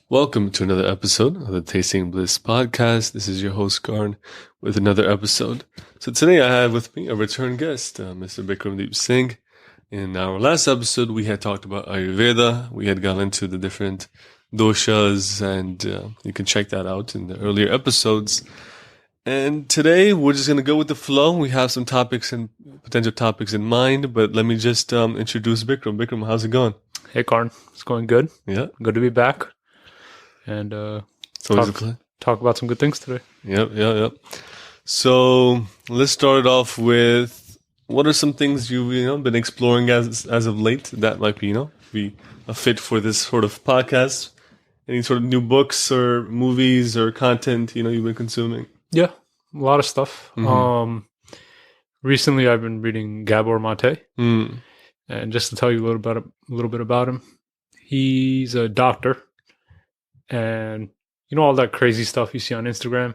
Welcome to another episode of the Tasting Bliss podcast. This is your host, Garn, with another episode. So today I have with me a return guest, Mr. Bikramdeep Singh. In our last episode, we had talked about Ayurveda. We had gone into the different doshas, and you can check that out in the earlier episodes. And today, we're just going to go with the flow. We have some topics and potential topics in mind, but let me just introduce Bikram. Bikram, how's it going? Hey, Karn. It's going good. Yeah. Good to be back. And talk about some good things today. Yep. So let's start off with what are some things you've been exploring as of late that might be a fit for this sort of podcast? Any sort of new books or movies or content you've been consuming? Yeah, a lot of stuff. Mm-hmm. Recently, I've been reading Gabor Maté, Mm. and just to tell you a little bit about him, he's a doctor. And all that crazy stuff you see on Instagram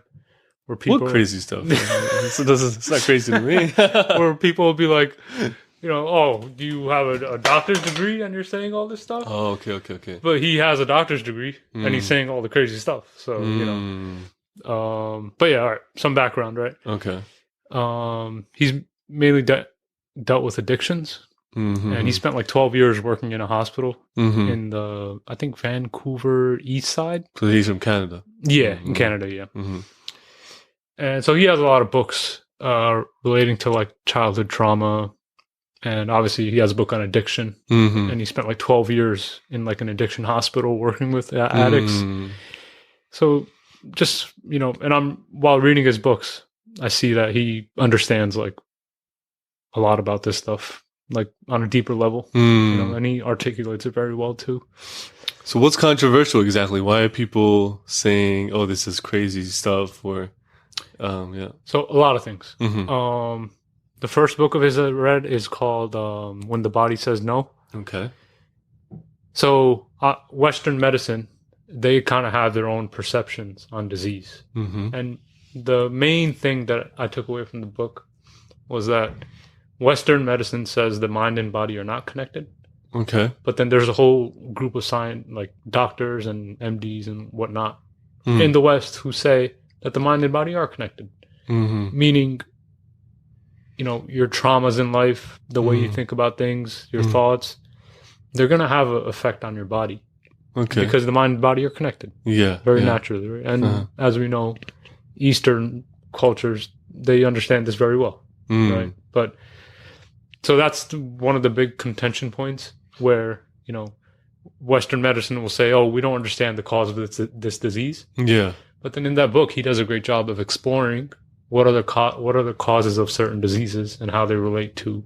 where people... What crazy stuff? It's not crazy to me. Where people will be like, oh, do you have a doctor's degree and you're saying all this stuff? Oh, okay. But he has a doctor's degree and he's saying all the crazy stuff. So, but yeah, all right. Some background, right? Okay. He's mainly dealt with addictions. Mm-hmm. And he spent like 12 years working in a hospital Mm-hmm. in the, I think, Vancouver East Side. So he's from Canada. Yeah, Mm-hmm. in Canada, yeah. Mm-hmm. And so he has a lot of books relating to like childhood trauma. And obviously he has a book on addiction. Mm-hmm. And he spent like 12 years in like an addiction hospital working with addicts. Mm-hmm. So just, and while reading his books, I see that he understands like a lot about this stuff, like on a deeper level, and he articulates it very well too. So what's controversial exactly? Why are people saying, "Oh, this is crazy stuff"? Or, yeah. So a lot of things. Mm-hmm. The first book of his I read is called "When the Body Says No." Okay. So Western medicine, they kind of have their own perceptions on disease, Mm-hmm. and the main thing that I took away from the book was that Western medicine says the mind and body are not connected. Okay. But then there's a whole group of like doctors and MDs and whatnot Mm. in the West who say that the mind and body are connected. Mm-hmm. Meaning, your traumas in life, the way you think about things, your thoughts, they're going to have an effect on your body. Okay. Because the mind and body are connected. Yeah. Very yeah. naturally. Right? And as we know, Eastern cultures, they understand this very well. Mm. Right? But so that's one of the big contention points where, Western medicine will say, oh, we don't understand the cause of this disease. Yeah. But then in that book, he does a great job of exploring what are the causes of certain diseases and how they relate to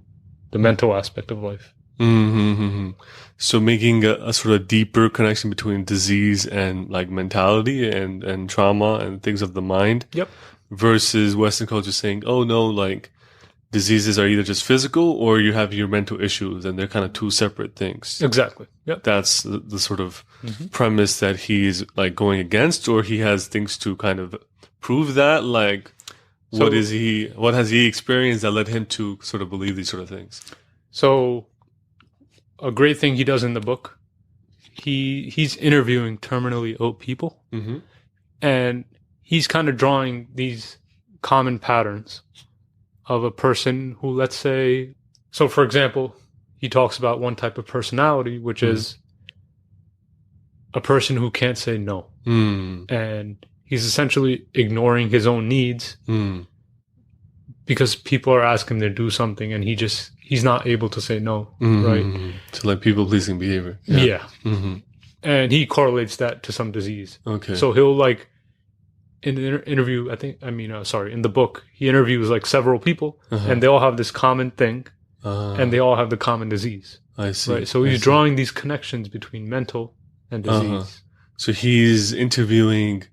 the mental aspect of life. Mm-hmm. So making a sort of deeper connection between disease and like mentality and trauma and things of the mind. Yep. Versus Western culture saying, oh no, like diseases are either just physical or you have your mental issues, and they're kind of two separate things. Exactly. Yep. That's the sort of premise that he's like going against, or he has things to kind of prove that. Like, what has he experienced that led him to sort of believe these sort of things? So a great thing he does in the book, he's interviewing terminally ill people, Mm-hmm. and he's kind of drawing these common patterns of a person who, let's say, so for example, he talks about one type of personality, which is a person who can't say no. Mm. And he's essentially ignoring his own needs because people are asking him to do something and he's not able to say no, right? So like people-pleasing behavior. Yeah. Mm-hmm. And he correlates that to some disease. Okay. So he'll like, in the interview, in the book, he interviews like several people and they all have this common thing and they all have the common disease. I see. Right. So he's drawing these connections between mental and disease. So he's interviewing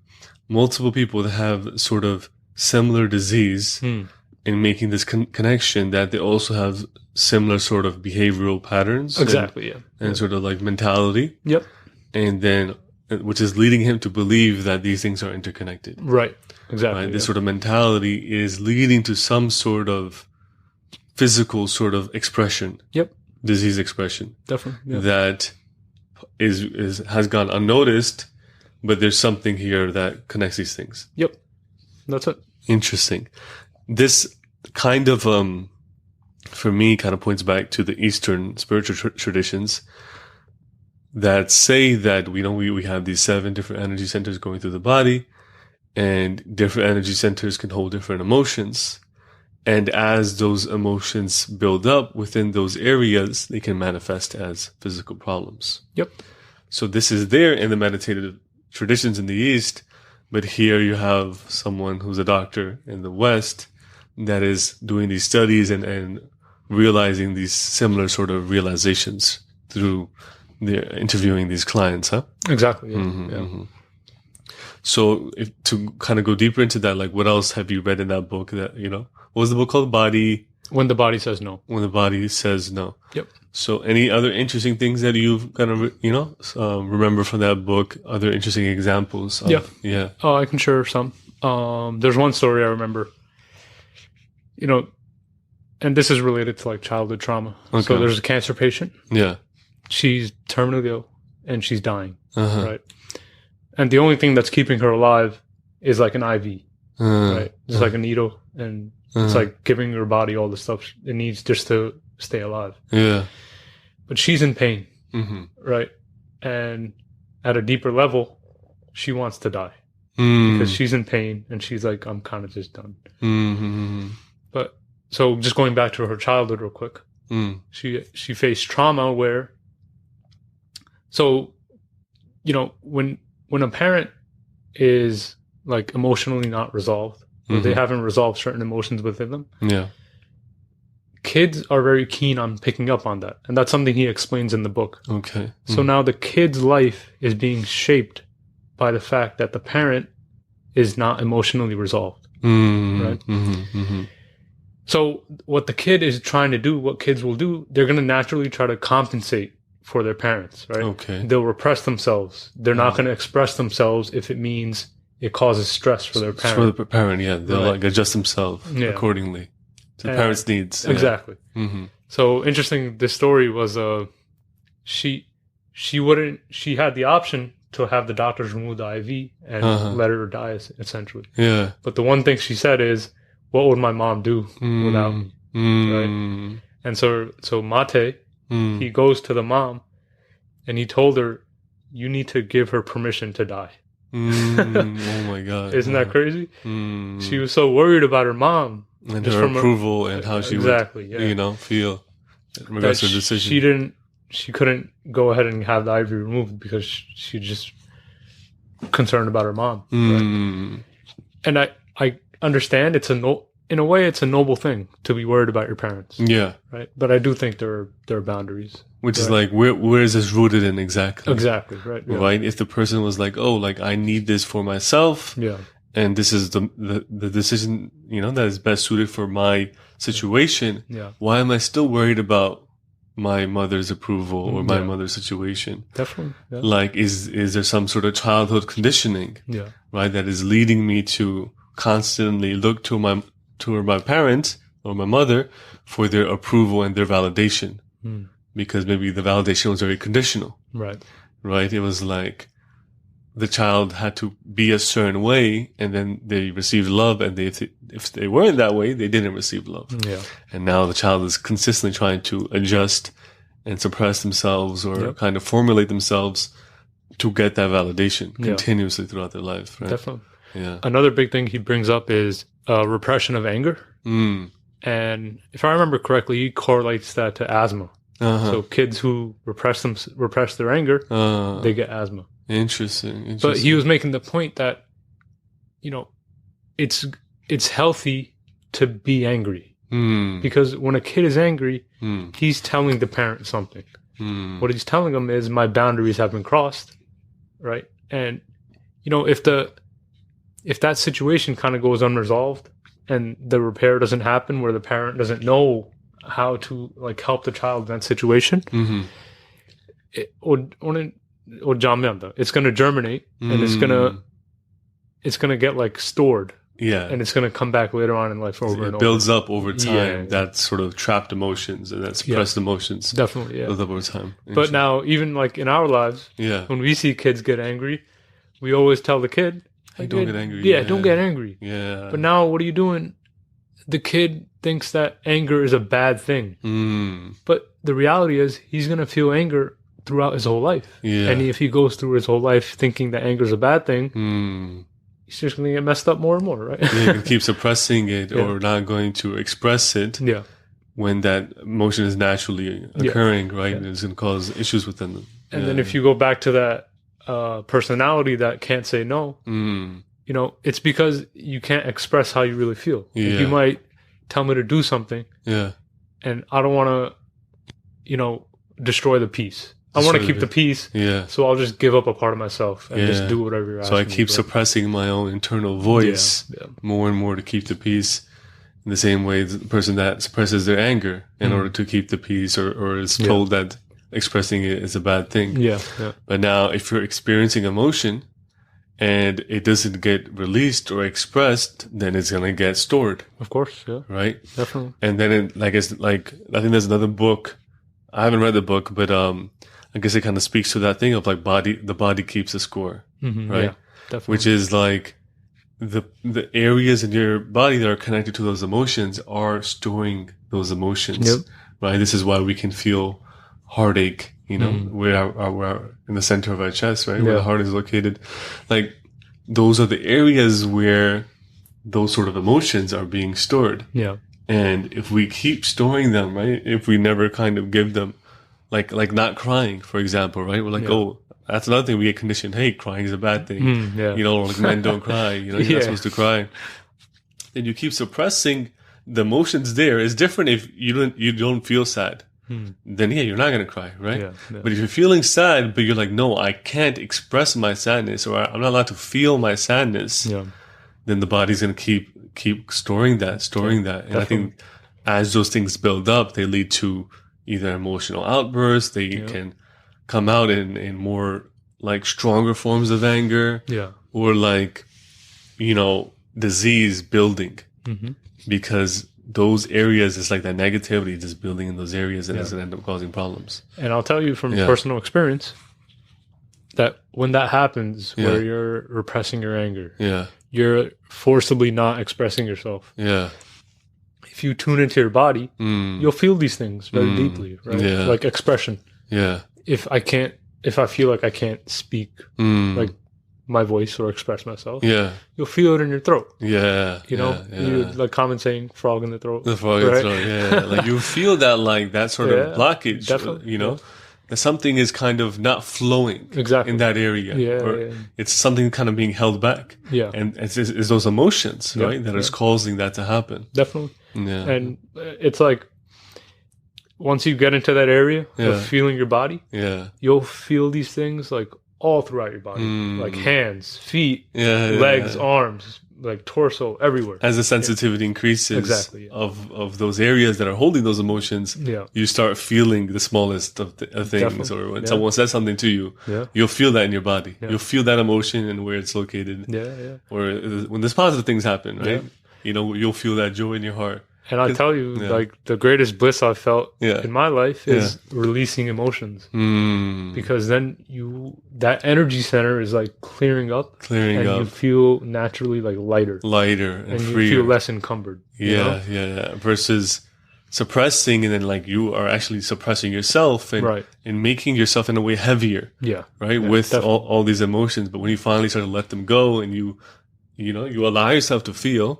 multiple people that have sort of similar disease and making this connection that they also have similar sort of behavioral patterns. Exactly, and sort of like mentality. Yep. And then, which is leading him to believe that these things are interconnected. Right. Exactly. Right? This sort of mentality is leading to some sort of physical sort of expression. Yep. Disease expression. Definitely. Yeah. That has gone unnoticed but there's something here that connects these things. Yep. That's it. Interesting. This kind of, for me, kind of points back to the Eastern spiritual traditions that say that we have these 7 different energy centers going through the body, and different energy centers can hold different emotions. And as those emotions build up within those areas, they can manifest as physical problems. Yep. So this is there in the meditative traditions in the East, but here you have someone who's a doctor in the West that is doing these studies and realizing these similar sort of realizations through the interviewing these clients, huh? Exactly. Yeah. Mm-hmm, Yeah. mm-hmm. So to kind of go deeper into that, like what else have you read in that book that, what was the book called? When the Body Says No. When the Body Says No. Yep. So any other interesting things that you've kind of, remember from that book? Other interesting examples? Yeah. Oh, I can share some. There's one story I remember, and this is related to like childhood trauma. Okay. So there's a cancer patient. Yeah. She's terminally ill and she's dying. Uh-huh. Right. And the only thing that's keeping her alive is like an IV. Right. It's like a needle, and it's like giving her body all the stuff it needs just to stay alive. Yeah. But she's in pain. Mm-hmm. Right. And at a deeper level, she wants to die Mm. because she's in pain and she's like, I'm kind of just done. Mm-hmm. But so just going back to her childhood real quick, she faced trauma where, so, when a parent is like emotionally not resolved, or they haven't resolved certain emotions within them, yeah, kids are very keen on picking up on that. And that's something he explains in the book. Okay. So now the kid's life is being shaped by the fact that the parent is not emotionally resolved. Right? Mm-hmm. So what the kid is trying to do, what kids will do, they're going to naturally try to compensate for their parents, right? Okay. They'll repress themselves. They're not going to express themselves if it means it causes stress for their parent. For the parent, yeah. They'll like adjust themselves accordingly to the parents' needs. Exactly. Yeah. Mm-hmm. So interesting, this story was she had the option to have the doctors remove the IV and let her die, essentially. Yeah. But the one thing she said is, what would my mom do without me? Right? And so Mate, he goes to the mom and he told her, you need to give her permission to die. Oh my God. Isn't that crazy? She was so worried about her mom. And her approval and how she would, feel in regards to the decision. She couldn't go ahead and have the IV removed because she's just concerned about her mom. Right? And I understand in a way it's a noble thing to be worried about your parents. Yeah. Right. But I do think there are boundaries. Which is like, where is this rooted in exactly? Exactly. Right. Yeah. Right. If the person was like, oh, like I need this for myself. Yeah. And this is the decision, that is best suited for my situation. Yeah. Why am I still worried about my mother's approval or my mother's situation? Definitely. Yeah. Like, is there some sort of childhood conditioning? Yeah. Right. That is leading me to constantly look to my parents or my mother for their approval and their validation. Because maybe the validation was very conditional. Right. Right. It was like, the child had to be a certain way, and then they received love, and if they weren't that way, they didn't receive love. Yeah. And now the child is consistently trying to adjust and suppress themselves or kind of formulate themselves to get that validation continuously throughout their life. Right? Definitely. Yeah. Another big thing he brings up is repression of anger. And if I remember correctly, he correlates that to asthma. So kids who repress their anger, they get asthma. Interesting. But he was making the point that, it's healthy to be angry. Because when a kid is angry, he's telling the parent something. What he's telling them is, my boundaries have been crossed, right? And, if that situation kind of goes unresolved and the repair doesn't happen, where the parent doesn't know how to help the child in that situation, it's going to germinate and it's going to get stored. Yeah. And it's going to come back later on in life over and over. It builds up over time. That sort of trapped emotions and that suppressed emotions. Definitely, yeah. Build up over time. But now, even in our lives, when we see kids get angry, we always tell the kid, Hey, don't get angry. Yeah, don't get angry. Yeah. But now what are you doing? The kid thinks that anger is a bad thing. But the reality is he's going to feel anger throughout his whole life. Yeah. And if he goes through his whole life thinking that anger is a bad thing, he's just going to get messed up more and more, right? Yeah, you can keep suppressing it or not going to express it when that emotion is naturally occurring, right? And it's going to cause issues within them. And then if you go back to that personality that can't say no, you know, it's because you can't express how you really feel. Like you might tell me to do something, and I don't want to, you know, destroy the peace. I want to keep the peace, so I'll just give up a part of myself and just do whatever you're asking. So I keep suppressing my own internal voice more and more to keep the peace. In the same way, the person that suppresses their anger in order to keep the peace, or is told that expressing it is a bad thing. But now, if you're experiencing emotion and it doesn't get released or expressed, then it's gonna get stored. Of course, right, definitely. And then, it's like I think there's another book. I haven't read the book, but I guess it kind of speaks to that thing of like the body keeps a score, right? Yeah, definitely. Which is like the areas in your body that are connected to those emotions are storing those emotions, right? This is why we can feel heartache, you know, we're in the center of our chest, right? Where the heart is located. Like those are the areas where those sort of emotions are being stored. Yeah. And if we keep storing them, right? If we never kind of give them, like not crying, for example, right? We're like, oh, that's another thing we get conditioned. Hey, crying is a bad thing. You know, like men don't cry. You know, you're not supposed to cry. And you keep suppressing the emotions there. It's different if you don't feel sad. Then you're not going to cry, right? But if you're feeling sad, but you're like, no, I can't express my sadness, or I'm not allowed to feel my sadness, then the body's going to keep storing that. And definitely. I think as those things build up, they lead to either emotional outbursts, they can come out in more like stronger forms of anger, or like, you know, disease building, because those areas, it's like that negativity just building in those areas, and it's going to end up causing problems. And I'll tell you from personal experience that when that happens, where you're repressing your anger, you're forcibly not expressing yourself. If you tune into your body, you'll feel these things very deeply, right? Like expression. If I feel like I can't speak like my voice or express myself, you'll feel it in your throat. You know, you like common saying, frog in the throat. The frog in the throat, like you feel that, like that sort of blockage, definitely. You know, that something is kind of not flowing in that area. It's something kind of being held back. And it's those emotions, right, that is causing that to happen. Definitely. And it's like, once you get into that area of feeling your body, you'll feel these things like all throughout your body, like hands, feet, legs, arms, like torso, everywhere. As the sensitivity increases of those areas that are holding those emotions, you start feeling the smallest of things. Definitely. Or when someone says something to you, you'll feel that in your body. You'll feel that emotion and where it's located. Or when there's positive things happen, right? You know, you'll feel that joy in your heart. And I tell you, like the greatest bliss I've felt in my life is releasing emotions, because then that energy center is like clearing up, and you feel naturally like lighter and freer. You feel less encumbered. Versus suppressing, and then like you are actually suppressing yourself and making yourself in a way heavier. With all these emotions. But when you finally start to let them go, and you allow yourself to feel.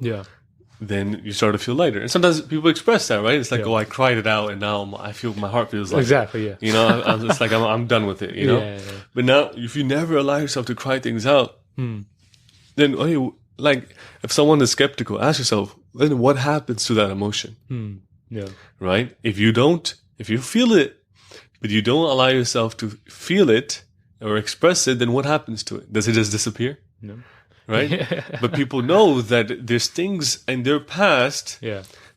Then you start to feel lighter. And sometimes people express that, right? It's like, oh, I cried it out, and now I feel my heart feels lighter. You know, I'm just like, I'm done with it, you know? But now, if you never allow yourself to cry things out, then, like, if someone is skeptical, ask yourself, then what happens to that emotion? Right? If you feel it, but you don't allow yourself to feel it or express it, then what happens to it? Does it just disappear? No. Right? But people know that there's things in their past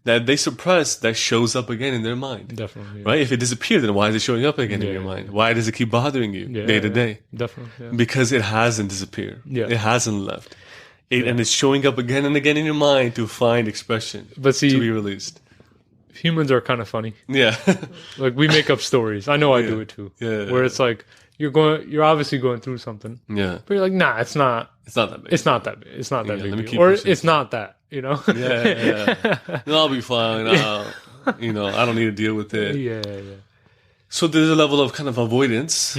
that they suppress that shows up again in their mind. Definitely. Right? If it disappeared, then why is it showing up again in your mind? Why does it keep bothering you day to day? Definitely. Because it hasn't disappeared. It hasn't left. And it's showing up again and again in your mind to find expression, but see, to be released. Humans are kind of funny. Like we make up stories. I know I do it too. Where it's like, you're obviously going through something. Yeah. But you're like, nah, it's not. It's not that big. It's not that big. It's not that Yeah, big. let me deal. keep Or pushing. it's not that. Yeah. No, I'll be fine. I don't need to deal with it. Yeah. So there's a level of kind of avoidance,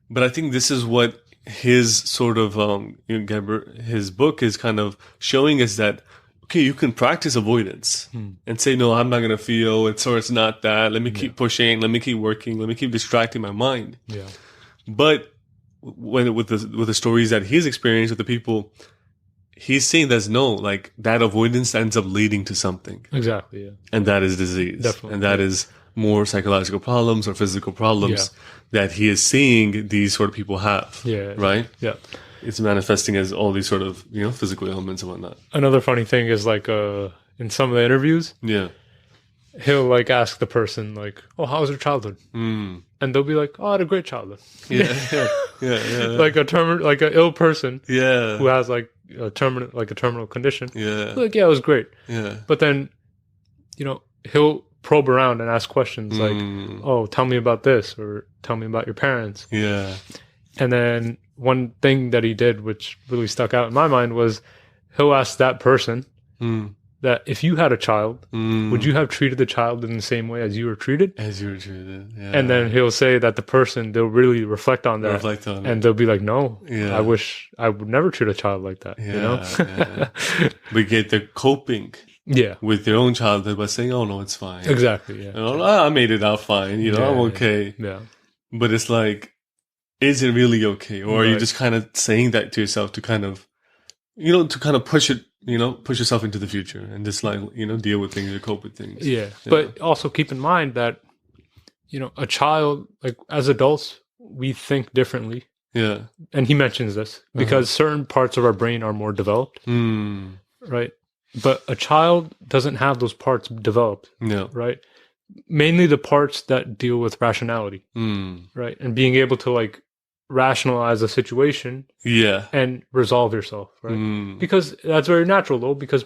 but I think this is what his sort of his book is kind of showing us that okay, you can practice avoidance and say no, I'm not going to feel it's not that. Let me keep pushing. Let me keep working. Let me keep distracting my mind. Yeah. But when with the stories that he's experienced with the people, he's saying there's no like that avoidance ends up leading to something. Exactly. Yeah. And that is disease. Definitely. And that is more psychological problems or physical problems that he is seeing these sort of people have. Yeah. Right? Yeah. It's manifesting as all these sort of, physical ailments and whatnot. Another funny thing is like in some of the interviews, he'll like ask the person like, "Oh, how was your childhood?" And they'll be like, "Oh, I had a great childhood." Yeah. Like like an ill person who Yeah. has like a terminal condition. Yeah. Like, yeah, it was great. Yeah. But then, he'll probe around and ask questions like, "Oh, tell me about this," or "Tell me about your parents." Yeah. And then one thing that he did, which really stuck out in my mind, was he'll ask that person that if you had a child, would you have treated the child in the same way as you were treated? As you were treated. Yeah. And then he'll say that the person, they'll really reflect on that. Reflect on and it. they'll be like, no, Yeah. I wish I would never treat a child like that. Yeah. We get the coping Yeah. with their own childhood by saying, oh, no, it's fine. Exactly. Yeah. I made it out fine. I'm okay. Yeah. But it's like, is it really okay? Or are you Right. just kind of saying that to yourself to kind of, to kind of push it, push yourself into the future and just like, deal with things or cope with things. Yeah. But also keep in mind that, a child, like as adults, we think differently. Yeah. And he mentions this because certain parts of our brain are more developed, right? But a child doesn't have those parts developed, No. right? Mainly the parts that deal with rationality, right? And being able to like rationalize a situation Yeah. and resolve yourself, right? Because that's very natural though, because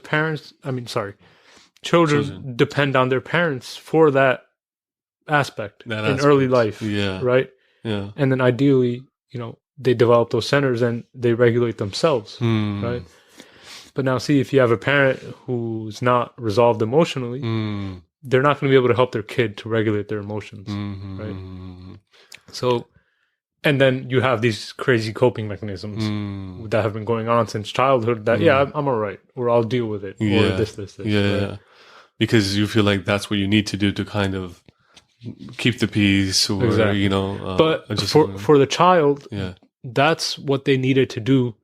children depend on their parents for that aspect in early life, Yeah. right? Yeah. And then ideally, they develop those centers and they regulate themselves, right? But now see, if you have a parent who's not resolved emotionally, they're not going to be able to help their kid to regulate their emotions, right? So, and then you have these crazy coping mechanisms that have been going on since childhood that, I'm all right, or I'll deal with it, or this. Yeah. Right? Because you feel like that's what you need to do to kind of keep the peace or, Exactly. But just for the child, yeah. that's what they needed to do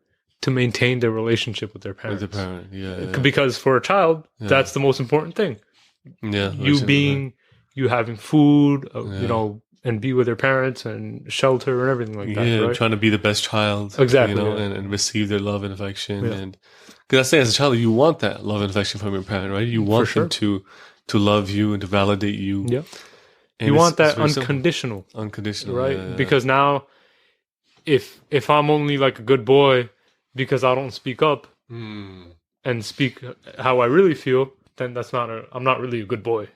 to maintain their relationship with their parents. With the parent, yeah. Because for a child, that's the most important thing. Yeah. You having food, and be with their parents and shelter and everything like that. Yeah, right? trying to be the best child. Exactly, and receive their love and affection. Yeah. And because I say as a child, you want that love and affection from your parent, right? You want them to love you and to validate you. Yeah. And You want that very simple. unconditional. Unconditional, Right? yeah. Because now, if I'm only like a good boy because I don't speak up and speak how I really feel, then I'm not really a good boy.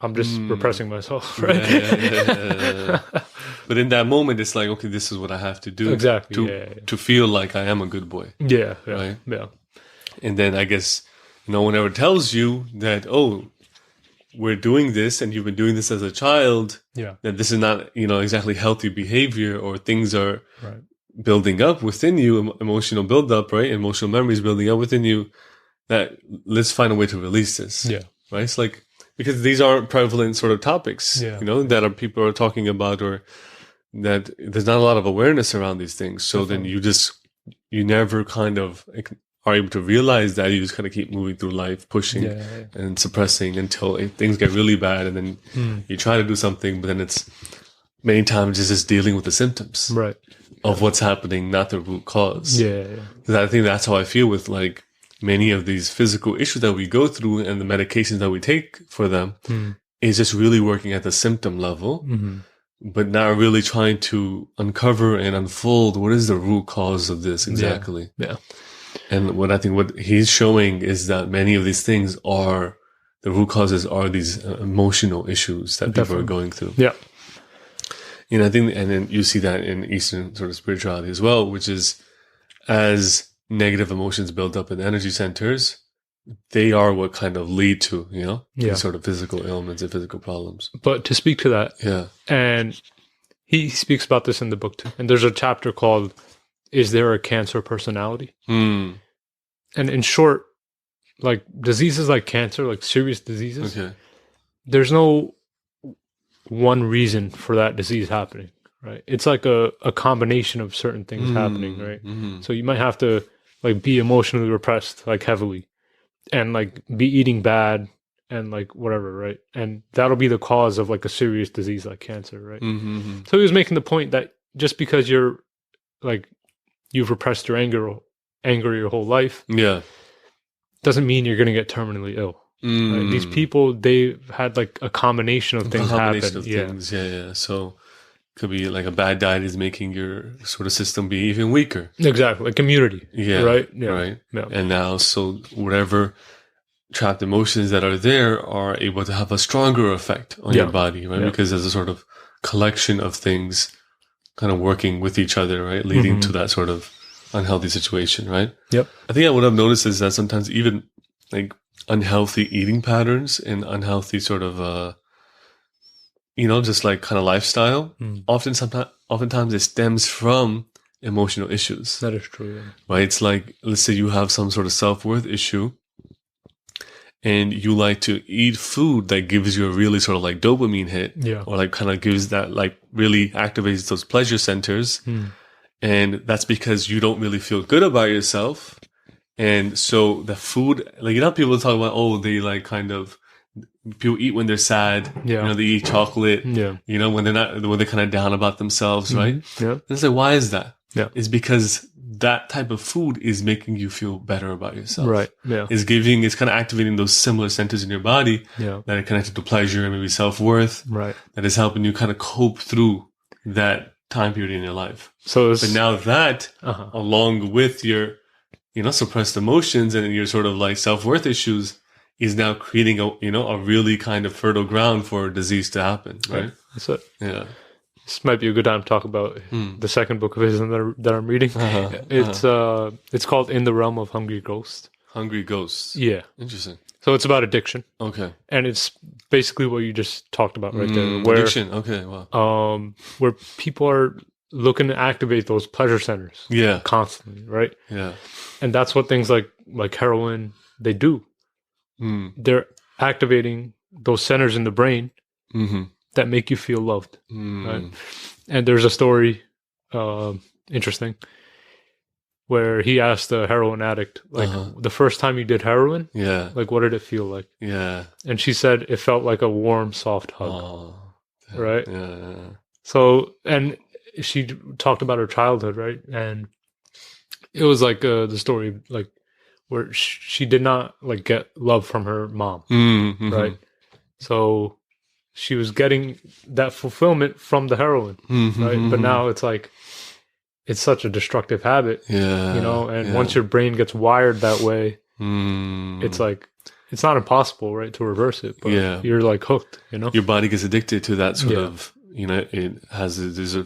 I'm just repressing myself, right? Yeah. But in that moment, it's like, okay, this is what I have to do to feel like I am a good boy. Yeah. Right? Yeah. And then I guess no one ever tells you that, oh, we're doing this and you've been doing this as a child, that this is not, exactly healthy behavior or things are building up within you, emotional buildup, right? Emotional memories building up within you, that let's find a way to release this. Yeah. Right? It's like, because these aren't prevalent sort of topics, that people are talking about, or that there's not a lot of awareness around these things. So then you never kind of are able to realize that. You just kind of keep moving through life, pushing and suppressing until things get really bad. And then you try to do something, but then it's many times it's just dealing with the symptoms of what's happening, not the root cause. Yeah. Because I think that's how I feel with like many of these physical issues that we go through and the medications that we take for them is just really working at the symptom level, but not really trying to uncover and unfold what is the root cause of this exactly. Yeah. And what he's showing is that many of these things the root causes are these emotional issues that people are going through. Yeah. And I think, and then you see that in Eastern sort of spirituality as well, which is as negative emotions build up in the energy centers, they are what kind of lead to, these sort of physical ailments and physical problems. But to speak to that, Yeah. and he speaks about this in the book too. And there's a chapter called, "Is There a Cancer Personality?" Mm. And in short, like diseases like cancer, like serious diseases, there's no one reason for that disease happening, right? It's like a combination of certain things happening, right? Mm-hmm. So you might have to like be emotionally repressed, like heavily, and like be eating bad and like whatever, right? And that'll be the cause of like a serious disease like cancer, right? Mm-hmm. So he was making the point that just because you're like you've repressed your anger your whole life, doesn't mean you're going to get terminally ill. Right? These people, they've had like a combination of things happen. Yeah. So could be like a bad diet is making your sort of system be even weaker. Exactly, like immunity. Right. Right. And now, so whatever trapped emotions that are there are able to have a stronger effect on your body, right? Because there's a sort of collection of things kind of working with each other, right? Leading to that sort of unhealthy situation, right? Yep. I think what I've noticed is that sometimes even like unhealthy eating patterns and unhealthy sort of, just like kind of lifestyle, oftentimes it stems from emotional issues. That is true. Yeah. Right? It's like, let's say you have some sort of self-worth issue and you like to eat food that gives you a really sort of like dopamine hit, or like kind of gives that like really activates those pleasure centers. And that's because you don't really feel good about yourself. And so the food, like, people talk about, they like kind of, people eat when they're sad, they eat chocolate, when they're kind of down about themselves, right? And it's like, why is that? It's because that type of food is making you feel better about yourself. Right. Yeah. It's kind of activating those similar centers in your body that are connected to pleasure and maybe self-worth. Right. That is helping you kind of cope through that time period in your life. But now that, along with your, suppressed emotions and your sort of like self-worth issues, is now creating a really kind of fertile ground for disease to happen. Right. That's it. Yeah. This might be a good time to talk about the second book of his that I'm reading. It's called In the Realm of Hungry Ghosts. Hungry Ghosts. Yeah. Interesting. So it's about addiction. Okay. And it's basically what you just talked about right there. Where, addiction. Okay. Wow. Where people are looking to activate those pleasure centers. Yeah. Constantly, right? Yeah. And that's what things like heroin, they do. They're activating those centers in the brain that make you feel loved. Right? And there's a story, interesting, where he asked the heroin addict, like, the first time you did heroin, like, what did it feel like? Yeah. And she said it felt like a warm, soft hug. Right? Yeah. So, and she talked about her childhood, right? And it was like the story, like, where she did not like get love from her mom, right? So she was getting that fulfillment from the heroin, right? But now it's like, it's such a destructive habit, and once your brain gets wired that way, it's like, it's not impossible, right, to reverse it, but you're like hooked, Your body gets addicted to that sort of, it has, there's a,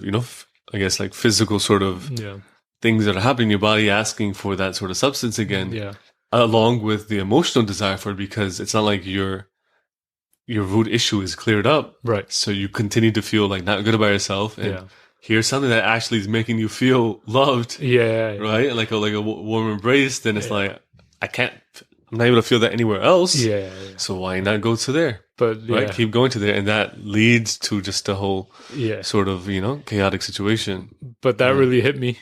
I guess like physical sort of things that are happening in your body asking for that sort of substance again, along with the emotional desire for it, because it's not like your root issue is cleared up. Right. So you continue to feel like not good about yourself, and here's something that actually is making you feel loved. Yeah. Right? Like a warm embrace, then it's like, I'm not able to feel that anywhere else. Yeah. So why not go to there? But right? Keep going to there. And that leads to just a whole sort of, chaotic situation. But that really hit me.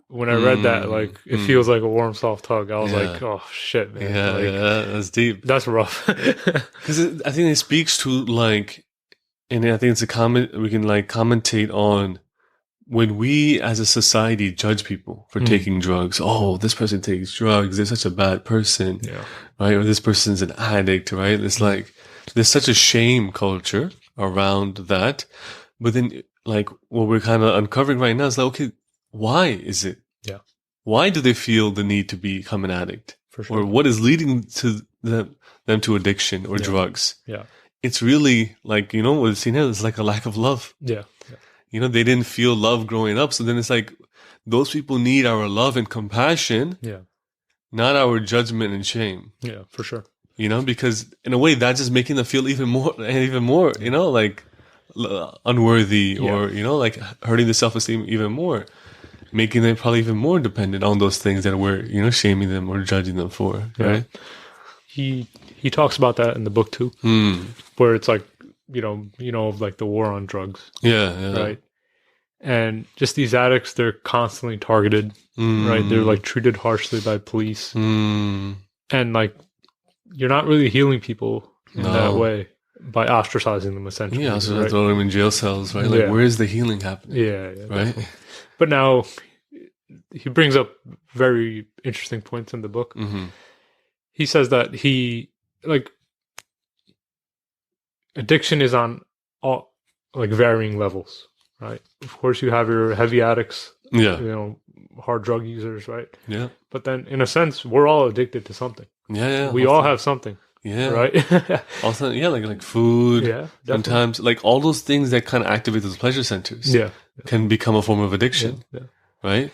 When I read that, like, it feels like a warm, soft hug. I was like, oh, shit, man. Yeah, that's deep. That's rough. Because I think it speaks to, like, and I think it's a comment we can, like, commentate on when we, as a society, judge people for taking drugs. Oh, this person takes drugs. They're such a bad person. Yeah. Right? Or this person's an addict, right? It's like, there's such a shame culture around that. But then, like, what we're kind of uncovering right now is like, okay, why is it? Yeah. Why do they feel the need to become an addict? For sure. Or what is leading to them to addiction or drugs? Yeah. It's really like, what it's seen as like a lack of love. Yeah. you know, they didn't feel love growing up. So then it's like those people need our love and compassion, Yeah. not our judgment and shame. Yeah, for sure. You know, because in a way that's just making them feel even more, you know, like unworthy or, you know, like hurting the self-esteem even more, making them probably even more dependent on those things that we're, you know, shaming them or judging them for, right? He talks about that in the book too, where it's like, you know, like the war on drugs. Yeah. Right. And just these addicts, they're constantly targeted, right? They're like treated harshly by police. And like, you're not really healing people in that way by ostracizing them, essentially. Yeah, so throw them in jail cells, right? Like, where is the healing happening? Yeah, right? Definitely. But now he brings up very interesting points in the book. He says that addiction is on all like varying levels, right? Of course, you have your heavy addicts, you know, hard drug users, right? Yeah. But then, in a sense, we're all addicted to something. Yeah. We all have something. Yeah. Right? Also, yeah, like food. Yeah. Definitely. Sometimes, like all those things that kind of activate those pleasure centers. Yeah. Can become a form of addiction. Yeah. Right?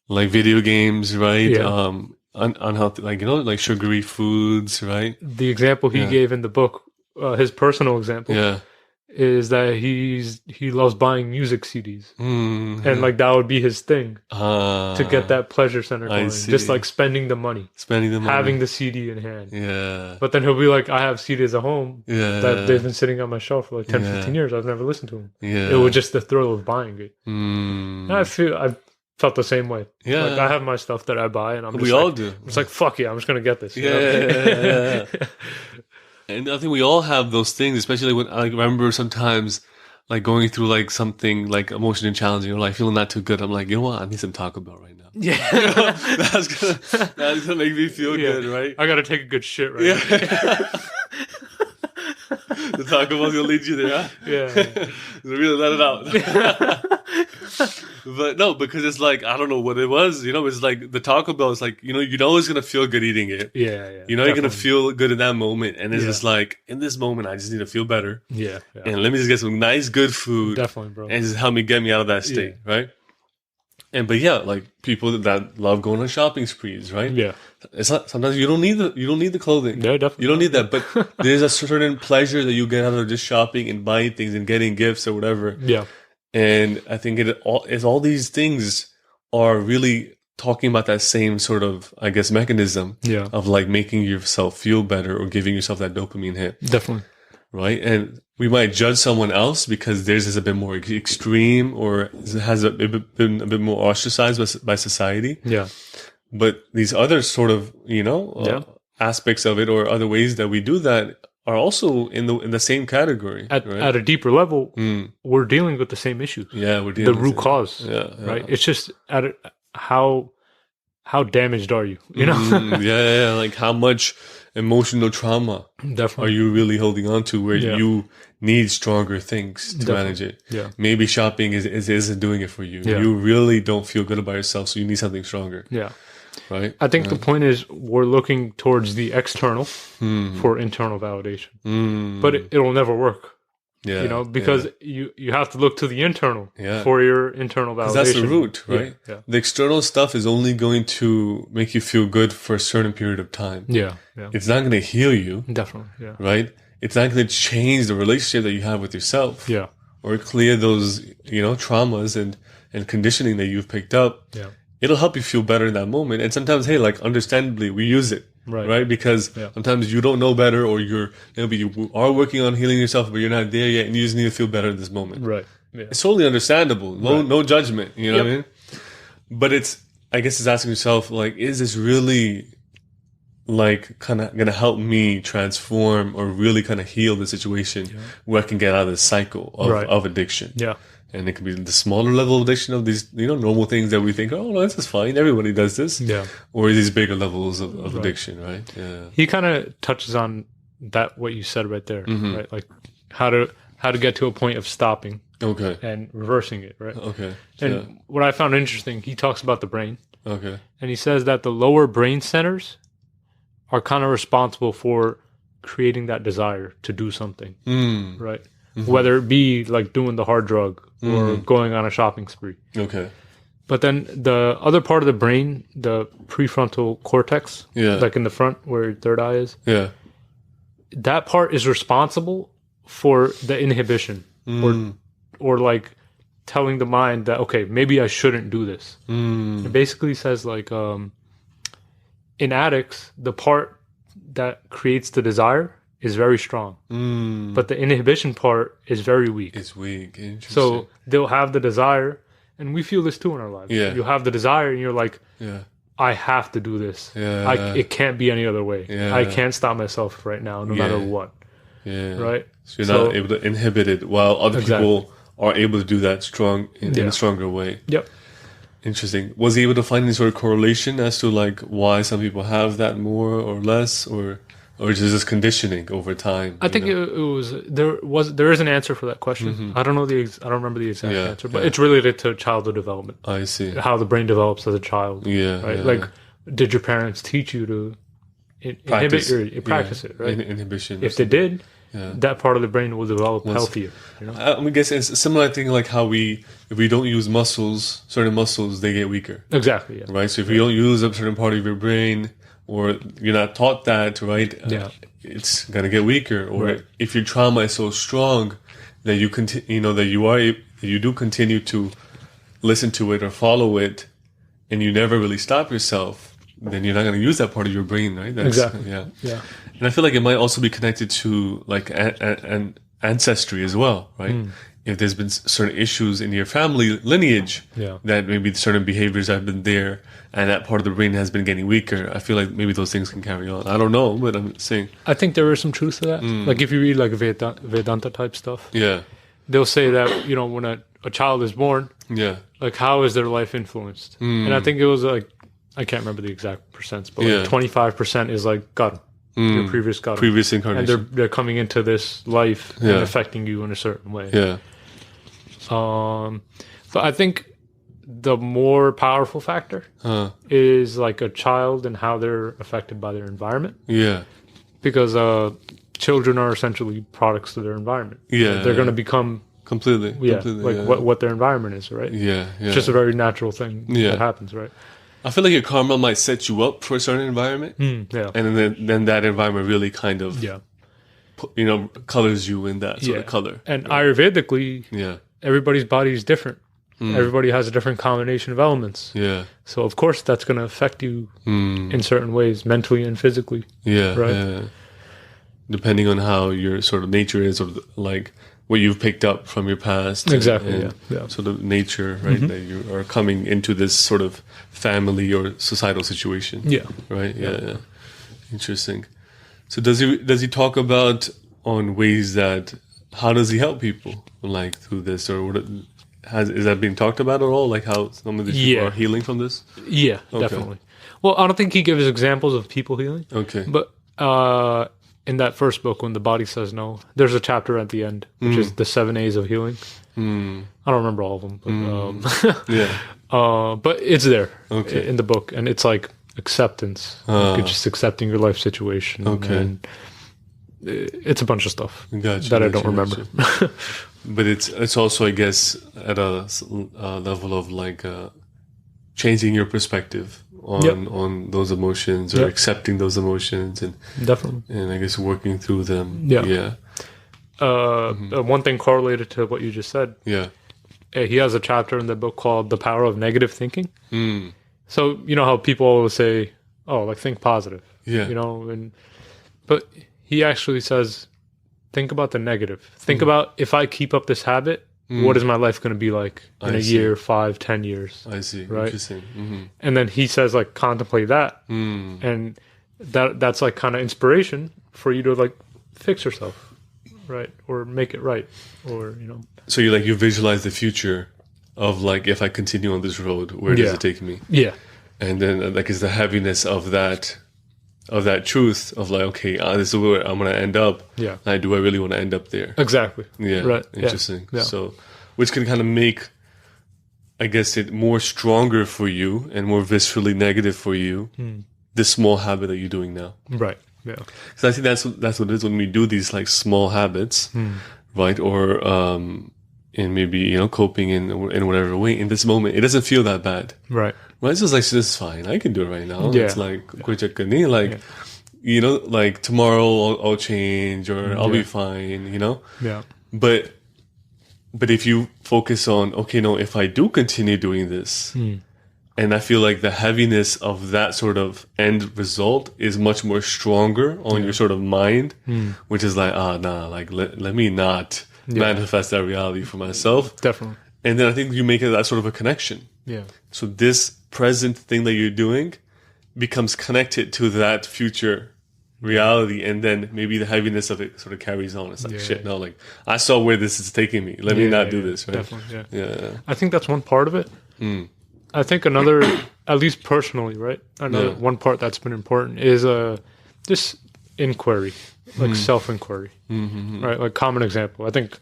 Like video games, right? Yeah. Unhealthy, like, you know, like sugary foods, right? The example he gave in the book, his personal example, is that he loves buying music CDs, and like that would be his thing to get that pleasure center going. Just like spending the money, having the CD in hand. Yeah. But then he'll be like, I have CDs at home that they've been sitting on my shelf for like 10, 15 years. I've never listened to them. Yeah. It was just the thrill of buying it. And I felt the same way. Yeah. Like I have my stuff that I buy, and we all do. It's like, fuck yeah, I'm just gonna get this. Yeah. And I think we all have those things, especially when I remember sometimes like going through like something like emotionally challenging or like feeling not too good. I'm like, you know what? I need some Taco Bell right now. Yeah. You know, that's gonna make me feel good, right? I gotta take a good shit right now. The Taco Bell's gonna lead you there, huh? Yeah. Really let it out. But no, because it's like, I don't know what it was, you know, it's like the Taco Bell is like, you know it's gonna feel good eating it. Yeah. You know, you're gonna feel good in that moment. And it's just like, in this moment, I just need to feel better. Yeah. And let me just get some nice, good food. Definitely, bro. And just help me get me out of that state, right? But yeah, like people that love going on shopping sprees, right? Yeah. It's not, sometimes you don't need the clothing. Yeah, definitely. You don't need that, but there's a certain pleasure that you get out of just shopping and buying things and getting gifts or whatever. Yeah. And I think all these things are really talking about that same sort of, I guess, mechanism of like making yourself feel better or giving yourself that dopamine hit. Definitely. Right? And we might judge someone else because theirs is a bit more extreme or has been a bit more ostracized by society. Yeah. But these other sort of, you know, aspects of it or other ways that we do that are also in the same category. At a deeper level, we're dealing with the same issues. Yeah, we're dealing with the root cause. Right? It's just how damaged are you? You know? Like how much emotional trauma are you really holding on to where you need stronger things to manage it? Yeah. Maybe shopping isn't doing it for you. Yeah. You really don't feel good about yourself, so you need something stronger. Yeah. Right? I think the point is we're looking towards the external for internal validation. But it'll never work. Yeah, you know, because you have to look to the internal for your internal validation. That's the root, right? Yeah. The external stuff is only going to make you feel good for a certain period of time. Yeah. It's not going to heal you. Definitely, yeah. Right? It's not going to change the relationship that you have with yourself. Yeah. Or clear those, you know, traumas and conditioning that you've picked up. Yeah. It'll help you feel better in that moment. And sometimes, hey, like, understandably, we use it. Right? Because sometimes you don't know better or you are working on healing yourself, but you're not there yet and you just need to feel better in this moment. Right. Yeah. It's totally understandable. No judgment. You know what I mean? But I guess it's asking yourself, like, is this really, like, kind of going to help me transform or really kind of heal the situation where I can get out of this cycle of addiction? Yeah. And it could be the smaller level of addiction of these, you know, normal things that we think, oh, no, this is fine. Everybody does this. Yeah. Or these bigger levels of addiction, right? Yeah. He kind of touches on that, what you said right there, right? Like how to get to a point of stopping. Okay. And reversing it, right? Okay. And what I found interesting, he talks about the brain. Okay. And he says that the lower brain centers are kind of responsible for creating that desire to do something, right? whether it be like doing the hard drug or going on a shopping spree. Okay. But then the other part of the brain, the prefrontal cortex, like in the front where your third eye is, that part is responsible for the inhibition or like telling the mind that, okay, maybe I shouldn't do this. It basically says like in addicts, the part that creates the desire is very strong, but the inhibition part is very weak. It's weak. Interesting. So they'll have the desire, and we feel this too in our lives. Yeah. You have the desire, and you're like, I have to do this. It can't be any other way. I can't stop myself right now, no matter what. Right? So you're not able to inhibit it, while other people are able to do that in a stronger way. Yep. Interesting. Was he able to find any sort of correlation as to like why some people have that more or less, or is it just conditioning over time? I think it was there is an answer for that question. I don't know I don't remember the exact answer, but it's related to childhood development. I see. How the brain develops as a child. Right? Like, did your parents teach you to practice it? Right. Inhibition. If they did, that part of the brain will develop healthier. You know? I guess it's a similar thing, like how if we don't use certain muscles, they get weaker. Exactly. Yeah. Right. So if you don't use a certain part of your brain, or you're not taught that, right? It's gonna get weaker. Or if your trauma is so strong that you do continue to listen to it or follow it, and you never really stop yourself, then you're not gonna use that part of your brain, right? Exactly. Yeah. And I feel like it might also be connected to like an ancestry as well, right? If there's been certain issues in your family lineage, that maybe certain behaviors have been there, and that part of the brain has been getting weaker, I feel like maybe those things can carry on. I don't know, but I'm saying. I think there is some truth to that. Like if you read like Vedanta type stuff, they'll say that, you know, when a child is born, like how is their life influenced? And I think it was like, I can't remember the exact percents, but like 25% is like God. Your previous God, previous incarnation, and they're coming into this life and affecting you in a certain way. But I think the more powerful factor is like a child and how they're affected by their environment. Because children are essentially products of their environment. They're going to become completely what their environment is, right? It's just a very natural thing that happens, right? I feel like your karma might set you up for a certain environment, and then that environment really kind of, colors you in that sort of color. And Ayurvedically, everybody's body is different. Everybody has a different combination of elements. So of course that's going to affect you in certain ways, mentally and physically. Right. Depending on how your sort of nature is, or like what you've picked up from your past. Exactly. Sort of nature, right? That you are coming into this sort of family or societal situation. Right. Interesting. So does he talk about on ways that, how does he help people like through this, or is that being talked about at all? Like how some of these people are healing from this? Definitely. Well, I don't think he gives examples of people healing. But in that first book, When the Body Says No, there's a chapter at the end, which is the 7 A's of healing. I don't remember all of them, but but it's there in the book, and it's like acceptance, like just accepting your life situation. And it's a bunch of stuff that I don't remember. But it's also, I guess, at a level of like changing your perspective on those emotions, or accepting those emotions, and I guess working through them. One thing correlated to what you just said. He has a chapter in the book called "The Power of Negative Thinking." So you know how people always say, "Oh, like think positive," you know, but he actually says, think about the negative. Think about, if I keep up this habit, what is my life going to be like in a year, 5, 10 years? I see. Right? Interesting. And then he says, like, contemplate that. And that's like kind of inspiration for you to like fix yourself, right? Or make it right, or, you know. So you visualize the future of like, if I continue on this road, where does it take me? And then like, is the heaviness of that truth of like, okay, this is where I'm going to end up. Like, do I really want to end up there? Exactly. Right. Interesting. So, which can kind of make, I guess, it more stronger for you and more viscerally negative for you, this small habit that you're doing now. Right. Because I think that's what it is when we do these like small habits, right? Or in maybe, you know, coping in whatever way. In this moment, it doesn't feel that bad. Right. Right? It's just like, this is fine. I can do it right now. Yeah. It's like, like, you know, like tomorrow I'll change or I'll be fine, you know? Yeah. But if you focus on, okay, no, if I do continue doing this, and I feel like the heaviness of that sort of end result is much more stronger on your sort of mind, which is like, nah, like let me not manifest that reality for myself. Definitely. And then I think you make it that sort of a connection. Yeah. So this present thing that you're doing becomes connected to that future reality, and then maybe the heaviness of it sort of carries on. It's like, shit, no, like I saw where this is taking me. Let me not do this, right? Definitely, yeah. I think that's one part of it. I think another, at least personally, right? One part that's been important is just inquiry, like self-inquiry, right? Like common example. I think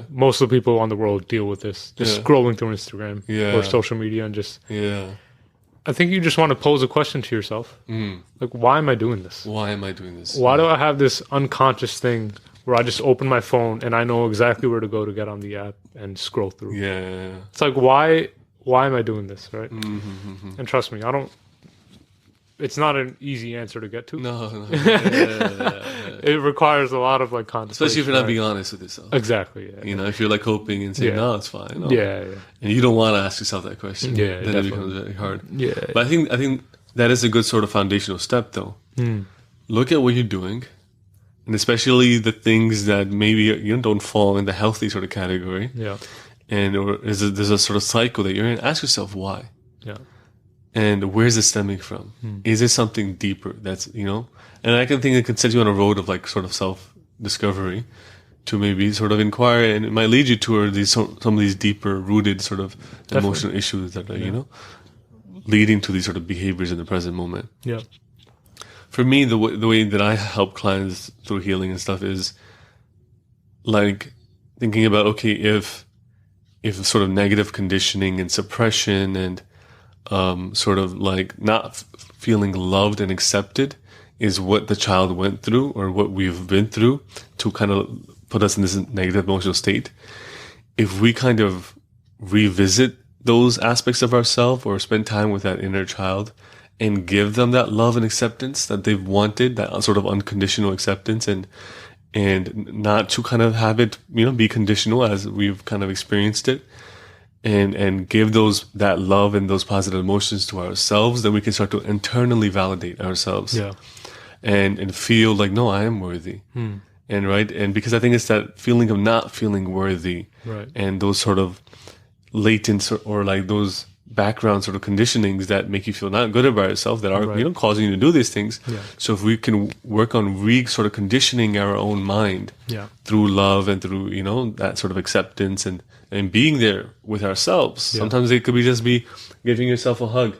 most of the people on the world deal with this, just scrolling through Instagram or social media and just I think you just want to pose a question to yourself. Like, why am I doing this? Why am I doing this? Why do I have this unconscious thing where I just open my phone and I know exactly where to go to get on the app and scroll through? Yeah. It's like, why am I doing this, right? And trust me, it's not an easy answer to get to. No. It requires a lot of like contemplation. Especially if you're not being honest with yourself. Exactly. Yeah. You know, if you're like hoping and saying, no, it's fine. No. Yeah. And you don't want to ask yourself that question. Yeah, then it becomes very hard. Yeah. But I think that is a good sort of foundational step, though. Look at what you're doing, and especially the things that maybe you don't fall in the healthy sort of category. Yeah. Or there's a sort of cycle that you're in. Ask yourself why. Yeah. And where's it stemming from? Is there something deeper that's, you know? And I can think it could set you on a road of like sort of self-discovery to maybe sort of inquire, and it might lead you toward some of these deeper rooted sort of emotional issues that are, you know, leading to these sort of behaviors in the present moment. Yeah. For me, the way that I help clients through healing and stuff is like thinking about, okay, if sort of negative conditioning and suppression and sort of like not feeling loved and accepted is what the child went through or what we've been through to kind of put us in this negative emotional state. If we kind of revisit those aspects of ourselves or spend time with that inner child and give them that love and acceptance that they've wanted, that sort of unconditional acceptance, and not to kind of have it, you know, be conditional as we've kind of experienced it, and give that love and those positive emotions to ourselves, then we can start to internally validate ourselves. Yeah. And feel like, no, I am worthy. And because I think it's that feeling of not feeling worthy, and those sort of latent or like those background sort of conditionings that make you feel not good about yourself, that are you know, causing you to do these things. So if we can work on sort of conditioning our own mind through love and through, you know, that sort of acceptance and being there with ourselves. Sometimes it could be giving yourself a hug.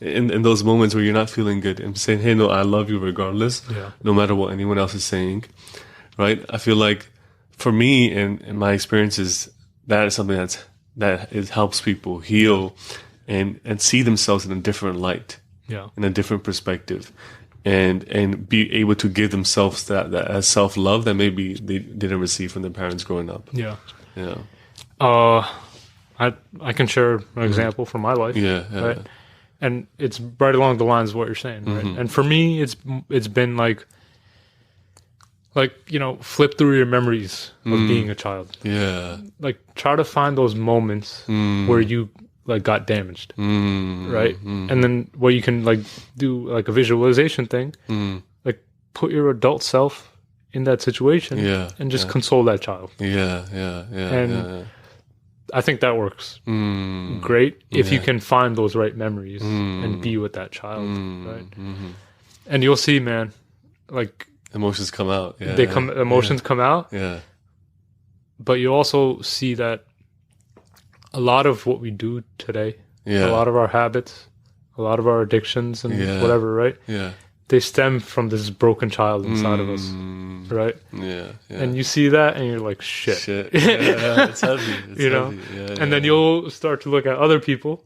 In those moments where you're not feeling good, and saying, hey, no, I love you regardless, no matter what anyone else is saying, right? I feel like for me and in my experiences, that is something that helps people heal and see themselves in a different light, in a different perspective, and be able to give themselves that self-love that maybe they didn't receive from their parents growing up. I can share an example from my life. Right? And it's right along the lines of what you're saying, right? And for me, it's been like, you know, flip through your memories of being a child. Like, try to find those moments where you like got damaged, right? And then where you can like do like a visualization thing, like put your adult self in that situation, and just console that child. I think that works great if you can find those right memories and be with that child, right? And you'll see, man, like emotions come out. Emotions come out. But you also see that a lot of what we do today, a lot of our habits, a lot of our addictions and whatever, right? They stem from this broken child inside of us, right? And you see that and you're like, shit. It's heavy. You know? And then you'll start to look at other people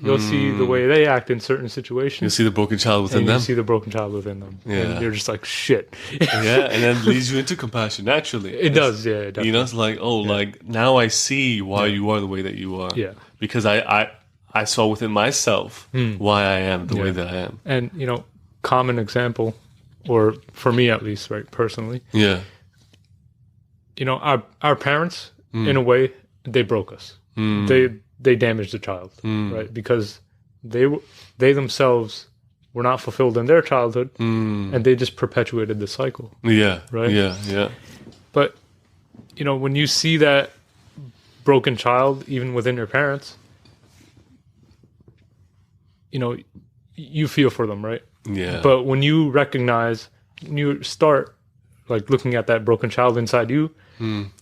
You'll see the way they act in certain situations. You see the broken child within and them. You see the broken child within them. Yeah. And you're just like, shit. Yeah, and then leads you into compassion naturally. It does, yeah. Definitely. You know, it's like, like now I see why you are the way that you are. Yeah. Because I saw within myself why I am the way that I am. And, common example, or for me at least, right, personally. Yeah. Our parents, in a way, they broke us. They damaged the child, right? Because they themselves were not fulfilled in their childhood, and they just perpetuated the cycle. Yeah. Right? Yeah. But, when you see that broken child, even within your parents, you feel for them, right? Yeah. But when you start like looking at that broken child inside you,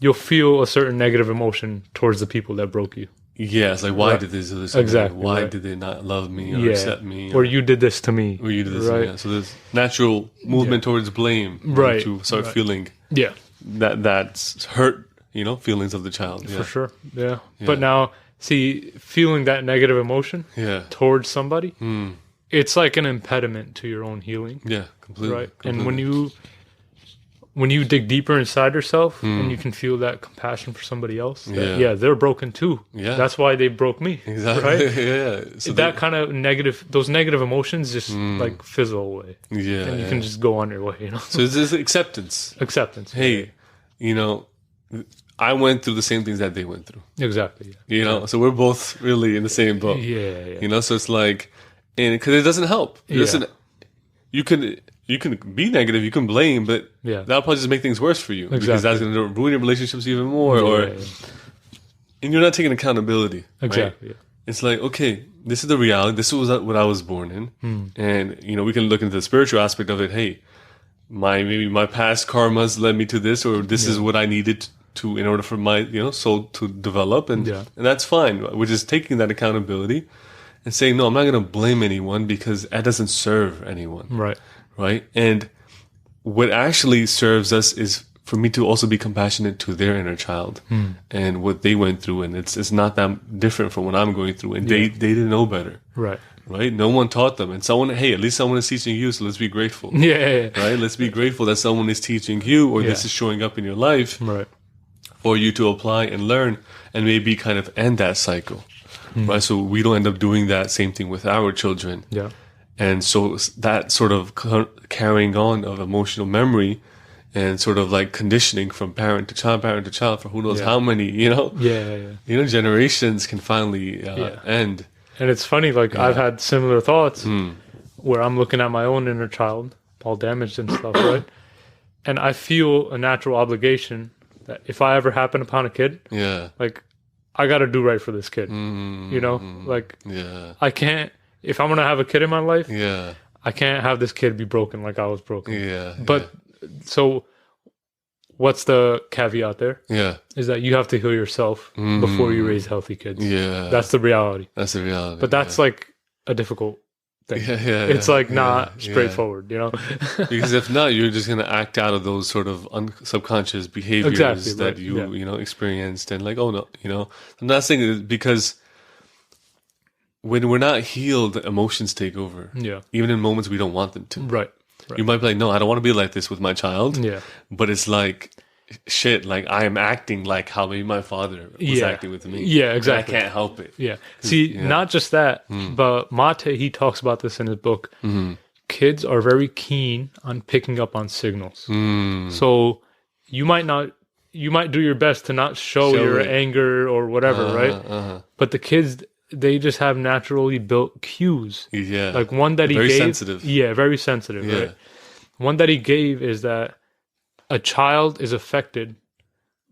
you'll feel a certain negative emotion towards the people that broke you. Yeah, it's like, why did they do this? Exactly. Why did they not love me or accept me? Or you did this to me. Or you did this to me. Yeah. So there's natural movement towards blame. Right. To start feeling that's hurt, feelings of the child. For sure. Yeah. But now, see, feeling that negative emotion towards somebody, it's like an impediment to your own healing. Yeah, completely. Right. Completely. And when you dig deeper inside yourself and you can feel that compassion for somebody else, they're broken too. Yeah. That's why they broke me. Exactly. Right? Yeah. So that kind of those negative emotions just like fizzle away. Yeah. And you can just go on your way, So it's just acceptance. Acceptance. Hey, I went through the same things that they went through. Exactly. Yeah. So we're both really in the same boat. Yeah. So it's like, and because it doesn't help. Listen, you can be negative, you can blame, but that'll probably just make things worse for you because that's going to ruin your relationships even more. And you're not taking accountability. Exactly. Right? It's like, okay, this is the reality. This was what I was born in, and we can look into the spiritual aspect of it. Hey, maybe my past karmas led me to this, or this is what I needed to in order for my soul to develop, and that's fine. We're just taking that accountability and saying, no, I'm not going to blame anyone because that doesn't serve anyone. Right. And what actually serves us is for me to also be compassionate to their inner child and what they went through. And it's not that different from what I'm going through. And they didn't know better. Right. No one taught them. And at least someone is teaching you. So let's be grateful. Right. Let's be grateful that someone is teaching you or this is showing up in your life for you to apply and learn and maybe kind of end that cycle. Right. So we don't end up doing that same thing with our children. Yeah. And so that sort of carrying on of emotional memory and sort of like conditioning from parent to child for who knows how many, generations can finally end. And it's funny, like I've had similar thoughts where I'm looking at my own inner child, all damaged and stuff, right? And I feel a natural obligation that if I ever happen upon a kid, like I got to do right for this kid, I can't. If I'm going to have a kid in my life, I can't have this kid be broken like I was broken. But so what's the caveat there? Is that you have to heal yourself before you raise healthy kids. That's the reality. But that's like a difficult thing. It's like not straightforward, Because if not, you're just going to act out of those sort of subconscious behaviors that you experienced and like, oh no, I'm not saying it because when we're not healed, emotions take over. Even in moments we don't want them to. Right. You might be like, no, I don't want to be like this with my child. But it's like, shit, like I am acting like how maybe my father was acting with me. Exactly. I can't help it. See, not just that, but Maté, he talks about this in his book. Kids are very keen on picking up on signals. So you might do your best to not show your anger or whatever, right? But the kids, they just have naturally built cues. Like one that he gave. Very sensitive. Very sensitive, right? One that he gave is that a child is affected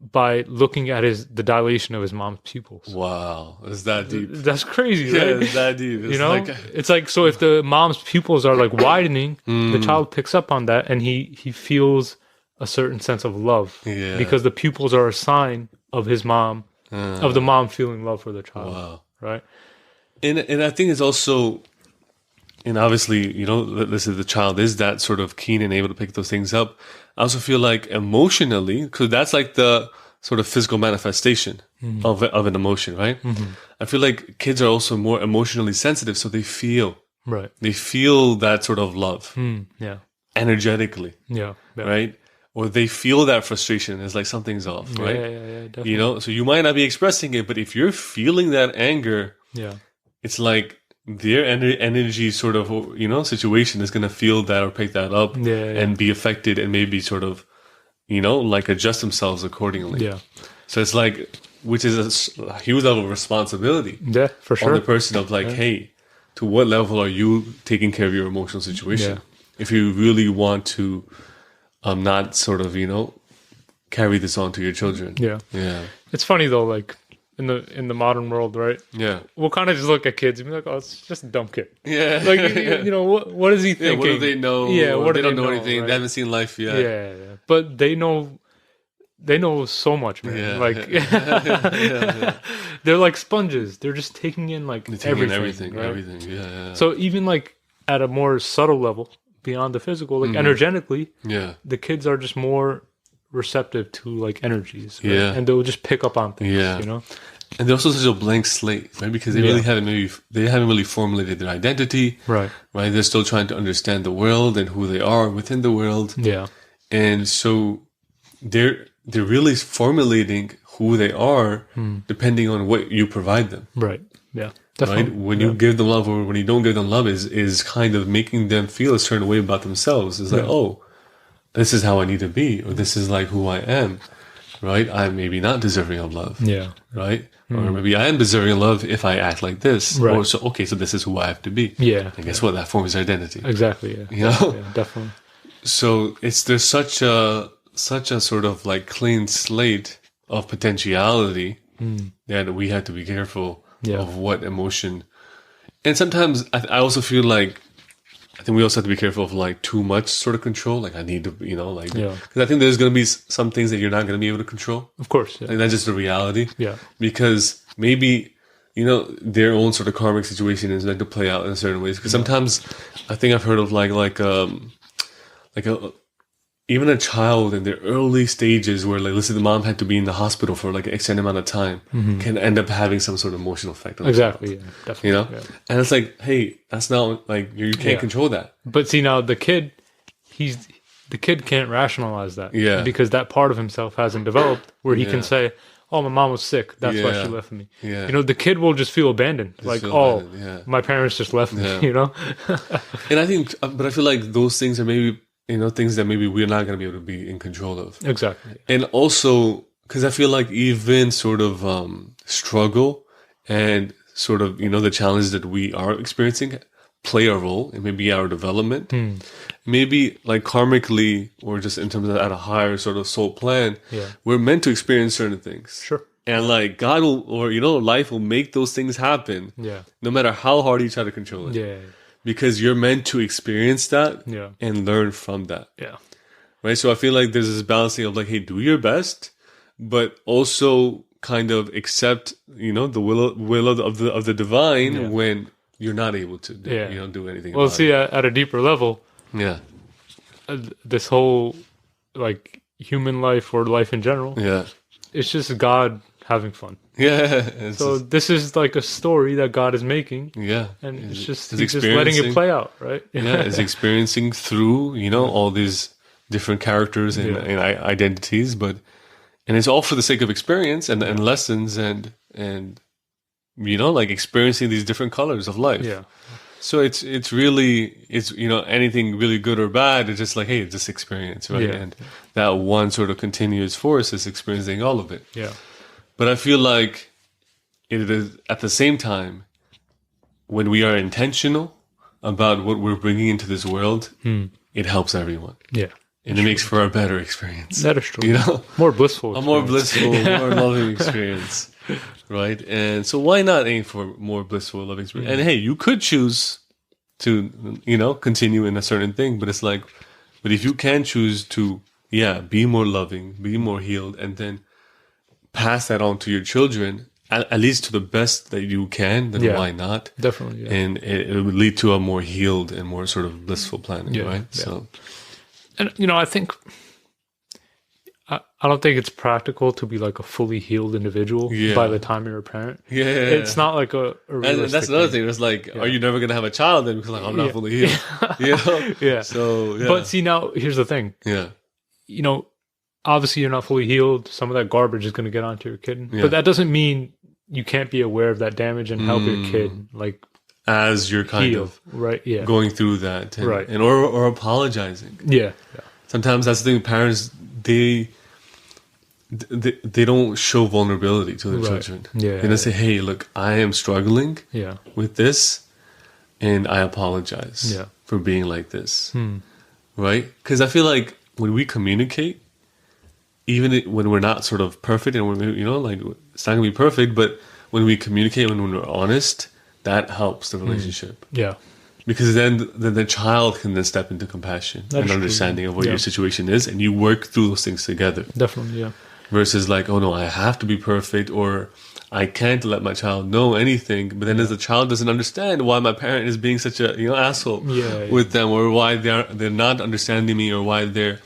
by looking at the dilation of his mom's pupils. Wow. Is that deep? That's crazy, right? It's that deep. It's like, so if the mom's pupils are like widening, the child picks up on that and he feels a certain sense of love because the pupils are a sign of his mom, of the mom feeling love for the child. Wow. Right. And I think it's also, and obviously, the child is that sort of keen and able to pick those things up. I also feel like emotionally, because that's like the sort of physical manifestation of an emotion, right? Mm-hmm. I feel like kids are also more emotionally sensitive, so they feel that sort of love Yeah. energetically, Yeah. right? Or they feel that frustration. It's like something's off, right? Yeah, definitely. You know, so you might not be expressing it, but if you're feeling that anger, it's like their energy sort of, you know, situation is going to feel that or pick that up and be affected and maybe sort of, you know, like adjust themselves accordingly. Yeah. So it's like, which is a huge level of responsibility. Yeah, for sure. On the person of like, hey, to what level are you taking care of your emotional situation? If you really want to not sort of, you know, carry this on to your children. Yeah. It's funny though, like in the modern world, right? Yeah. We'll kind of just look at kids and be like, oh, it's just a dumb kid. Yeah. Like, you know, what is he thinking? What do they know? Yeah. What they do don't know anything. Right? They haven't seen life yet. Yeah. But they know so much, man. Yeah. Like they're like sponges. They're just taking in like everything. Right? Everything. Yeah. So even like at a more subtle level, beyond the physical, like energetically, the kids are just more receptive to like energies, right? And they'll just pick up on things, you know. And they're also such a blank slate, right? Because they really haven't really formulated their identity, right? They're still trying to understand the world and who they are within the world, and so they're really formulating who they are depending on what you provide them, right? Yeah. Definitely. Right? When you give them love or when you don't give them love is kind of making them feel a certain way about themselves. It's like, oh, this is how I need to be, or this is like who I am, right? I'm maybe not deserving of love. Right? Or maybe I am deserving of love if I act like this. Right. Or so this is who I have to be. And guess what? That forms identity. Exactly. Yeah. You know? Yeah, definitely. So there's such a sort of like clean slate of potentiality that we have to be careful of what emotion. And sometimes I also feel like I think we also have to be careful of like too much sort of control. Like I need to, you know, like because I think there's going to be some things that you're not going to be able to control. Of course, like that's just the reality. Yeah, because maybe you know their own sort of karmic situation is meant to play out in certain ways. Because sometimes I think I've heard of like even a child in their early stages where like let's say the mom had to be in the hospital for like an extended amount of time can end up having some sort of emotional effect on exactly the child, definitely, you know and it's like, hey, that's not like you can't control that. But see, now the kid can't rationalize that because that part of himself hasn't developed where he can say, oh, my mom was sick, that's why she left me. You know, the kid will just feel abandoned, my parents just left me, you know. And I think but I feel like those things are maybe things that maybe we're not going to be able to be in control of. Exactly. And also, because I feel like even sort of struggle and sort of, the challenges that we are experiencing play a role in maybe our development. Maybe like karmically or just in terms of at a higher sort of soul plan, we're meant to experience certain things. Sure. And like God will, or, life will make those things happen. No matter how hard you try to control it. Because you're meant to experience that and learn from that. Right. So I feel like there's this balancing of like, hey, do your best, but also kind of accept, the will of the divine when you're not able to do anything. Well, see, at a deeper level, this whole like human life or life in general, it's just God having fun. So this is like a story that God is making. And he's just letting it play out, right? It's experiencing through, all these different characters and identities, and it's all for the sake of experience and lessons and like experiencing these different colors of life. So it's really anything really good or bad, it's just like, hey, it's this experience, right? And that one sort of continuous force is experiencing all of it. But I feel like it is at the same time, when we are intentional about what we're bringing into this world, it helps everyone. And it makes for a better experience. That is true. More blissful. A more blissful, more loving experience. Right? And so why not aim for more blissful, loving experience? And hey, you could choose to, continue in a certain thing, but it's like, but if you can choose to, be more loving, be more healed, and then pass that on to your children, at least to the best that you can, then why not? Definitely. And it would lead to a more healed and more sort of blissful planet, right? So, and I don't think it's practical to be like a fully healed individual by the time you're a parent. Yeah. It's not like a And that's another thing. It's like, are you never going to have a child then? Because like, I'm not fully healed. You know? Yeah. So, yeah. But see, now, here's the thing. Yeah. You know, obviously you're not fully healed. Some of that garbage is going to get onto your kid. But that doesn't mean you can't be aware of that damage and help your kid, like, as you're kind of going through that. And, or apologizing. Yeah. Sometimes that's the thing. Parents, they don't show vulnerability to their children. They don't say, hey, look, I am struggling with this, and I apologize for being like this. Right? Because I feel like when we communicate, even when we're not sort of perfect, and when we, like, it's not going to be perfect, but when we communicate, when we're honest, that helps the relationship. Yeah. Because then the child can then step into compassion and understanding of what your situation is, and you work through those things together. Definitely, yeah. Versus like, oh no, I have to be perfect, or I can't let my child know anything. But then as the child doesn't understand why my parent is being such a asshole with them, or why they're not understanding me, or why they're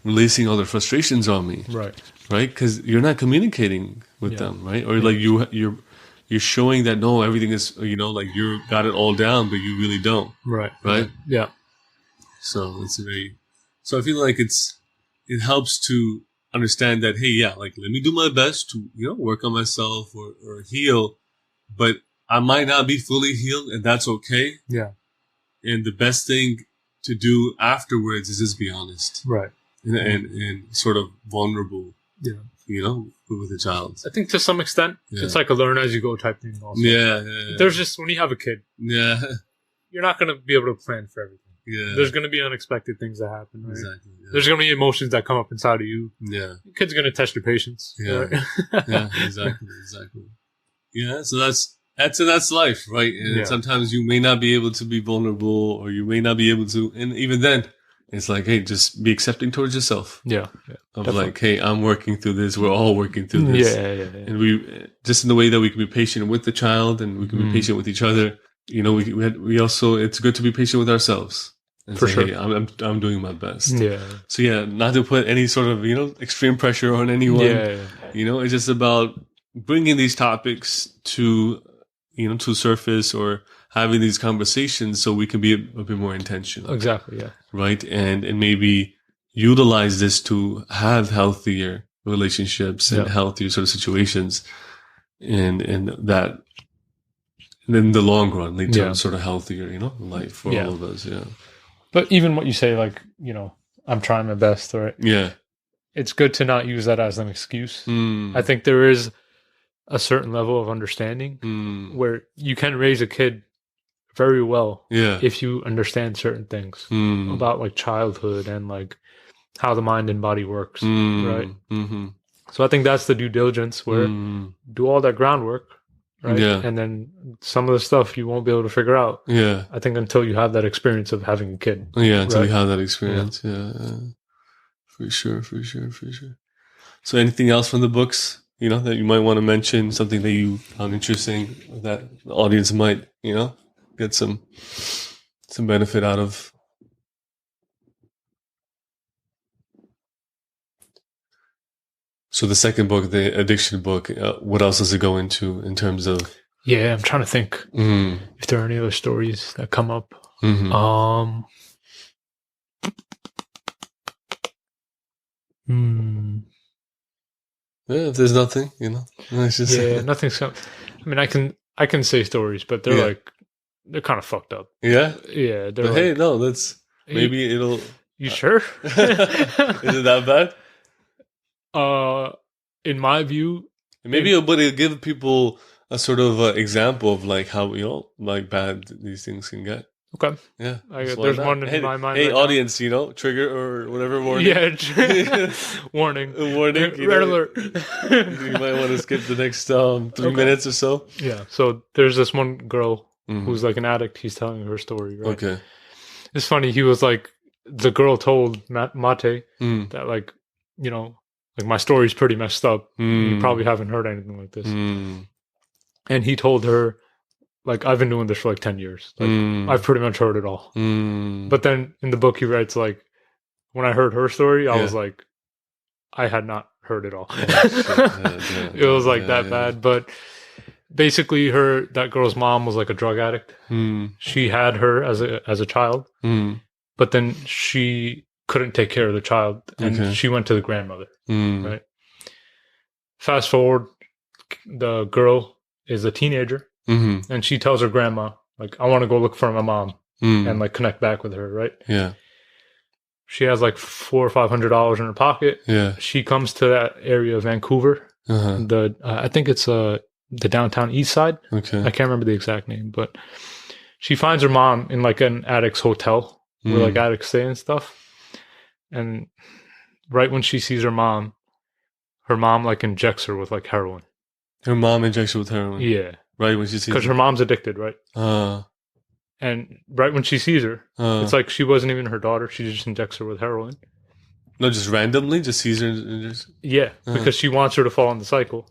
releasing all their frustrations on me. Right. Because you're not communicating with them, right? Or like you're showing that no, everything is like you got it all down, but you really don't. Right. Yeah. So it's so I feel like it helps to understand that, hey, like, let me do my best to work on myself or heal, but I might not be fully healed, and that's okay. Yeah. And the best thing to do afterwards is just be honest. Right. And sort of vulnerable. Yeah. With a child. I think to some extent, it's like a learn as you go type thing also. Yeah. There's just, when you have a kid, you're not going to be able to plan for everything. Yeah. There's going to be unexpected things that happen, right? Exactly. Yeah. There's going to be emotions that come up inside of you. Yeah. Your kid's going to test your patience. Yeah. Right? Yeah, exactly. Yeah, so that's life, right? And sometimes you may not be able to be vulnerable, or you may not be able to, and even then, it's like, hey, just be accepting towards yourself. Yeah. Of definitely. Like, hey, I'm working through this. We're all working through this. Yeah. And we, just in the way that we can be patient with the child, and we can be patient with each other. We also, it's good to be patient with ourselves. And for say, sure. Hey, I'm doing my best. Yeah. So not to put any sort of, extreme pressure on anyone. Yeah. It's just about bringing these topics to, to surface, or having these conversations so we can be a bit more intentional. Exactly, yeah. Right? And maybe utilize this to have healthier relationships and healthier sort of situations, and that, and in the long run, lead to a sort of healthier, life for all of us, But even what you say, like, I'm trying my best, right? Yeah. It's good to not use that as an excuse. I think there is a certain level of understanding where you can raise a kid very well if you understand certain things about like childhood and like how the mind and body works, right? So I think that's the due diligence, where do all that groundwork, right? Yeah. And then some of the stuff you won't be able to figure out. Yeah. I think until you have that experience of having a kid. Yeah, until you have that experience. Yeah. For sure. So anything else from the books, that you might want to mention, something that you found interesting that the audience might, get some benefit out of? So the second book, the addiction book, what else does it go into in terms of? Yeah, I'm trying to think if there are any other stories that come up. Yeah, if there's nothing, it's just nothing's. I mean, I can say stories, but they're they're kind of fucked up. Yeah, yeah. But hey, no, maybe it'll. You sure? Is it that bad? In my view, maybe it'll give people a sort of example of like how like bad these things can get. Okay. Yeah. There's one in my mind. Hey, right audience, now. Trigger or whatever warning. Yeah. Warning. Warning. Red alert. You might want to skip the next 3 minutes or so. Yeah. So there's this one girl who's like an addict. He's telling her story, right? Okay. It's funny. He was like, the girl told Mate that like, like my story's pretty messed up. You probably haven't heard anything like this. And he told her, like, I've been doing this for like 10 years. Like, I've pretty much heard it all. But then in the book he writes, like, when I heard her story, I was like, I had not heard it all. Yeah, It was like that yeah. bad. But basically, that girl's mom was like a drug addict. She had her as a child, but then she couldn't take care of the child, and Okay. she went to the grandmother. Right. Fast forward, the girl is a teenager, and she tells her grandma, like, I want to go look for my mom and like connect back with her. Right. Yeah. She has like $400 or $500 in her pocket. Yeah. She comes to that area of Vancouver. I think it's the downtown east side. Okay. I can't remember the exact name, but she finds her mom in like an addict's hotel where like addicts stay and stuff. And right when she sees her mom like injects her with like heroin. Her mom injects her with heroin. Yeah. Right when she sees because her mom's addicted, right? And right when she sees her, it's like she wasn't even her daughter. She just injects her with heroin. No, just randomly, just sees her and just... Yeah, because she wants her to fall in the cycle.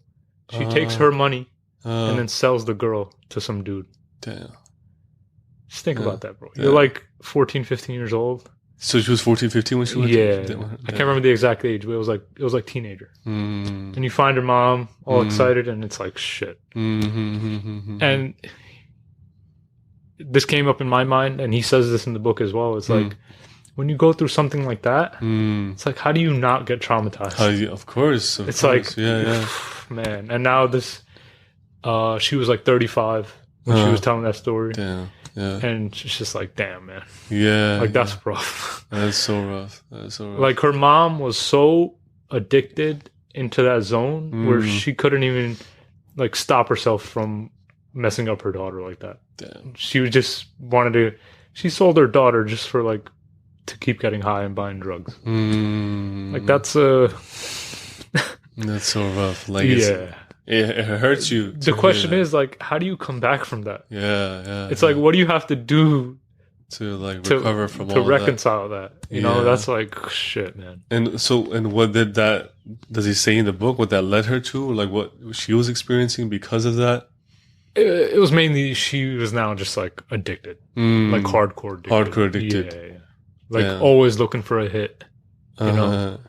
She takes her money and then sells the girl to some dude. Damn. Just think about that, bro. You're like 14, 15 years old. So she was 14, 15 when she went I can't remember the exact age, but it was like teenager. And you find her mom all excited, and it's like shit. And this came up in my mind, and he says this in the book as well. It's like when you go through something like that, it's like, how do you not get traumatized? Of course. It's like, man. And now this, she was like 35 when she was telling that story. Damn. Yeah. And it's just like, damn, man. Yeah. Like, that's rough. That's so rough. Like, her mom was so addicted into that zone where she couldn't even, like, stop herself from messing up her daughter like that. Damn. She would just she sold her daughter just for, like, to keep getting high and buying drugs. Like, that's that's so rough. Like, it hurts you. The question is, like, how do you come back from that? Yeah. It's like, what do you have to do to like recover from all to reconcile that? You know, that's like shit, man. And what does he say in the book what that led her to? Like what she was experiencing because of that? It was mainly she was now just like addicted, like hardcore addicted. Yeah. Like always looking for a hit. You know?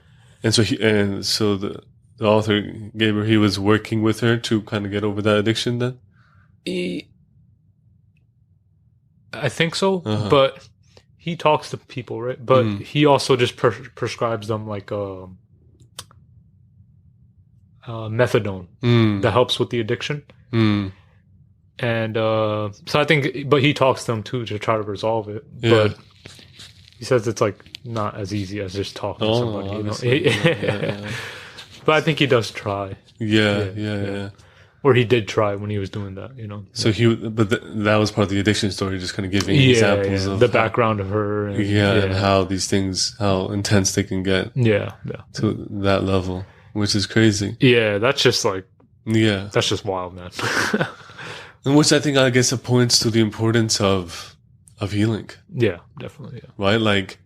And so the author Gabor, he was working with her to kind of get over that addiction then? I think so, but he talks to people, right? But he also just prescribes them like methadone that helps with the addiction. And so I think, but he talks to them too to try to resolve it. Yeah. But he says it's like not as easy as just talking to somebody, you know? But I think he does try. Yeah. Or he did try when he was doing that, you know. So that was part of the addiction story, just kind of giving examples of the background of her, and how these things, how intense they can get. Yeah. To that level, which is crazy. Yeah, that's just like that's just wild, man. And which I think, I guess, it points to the importance of healing. Yeah, definitely. Yeah. Right, like.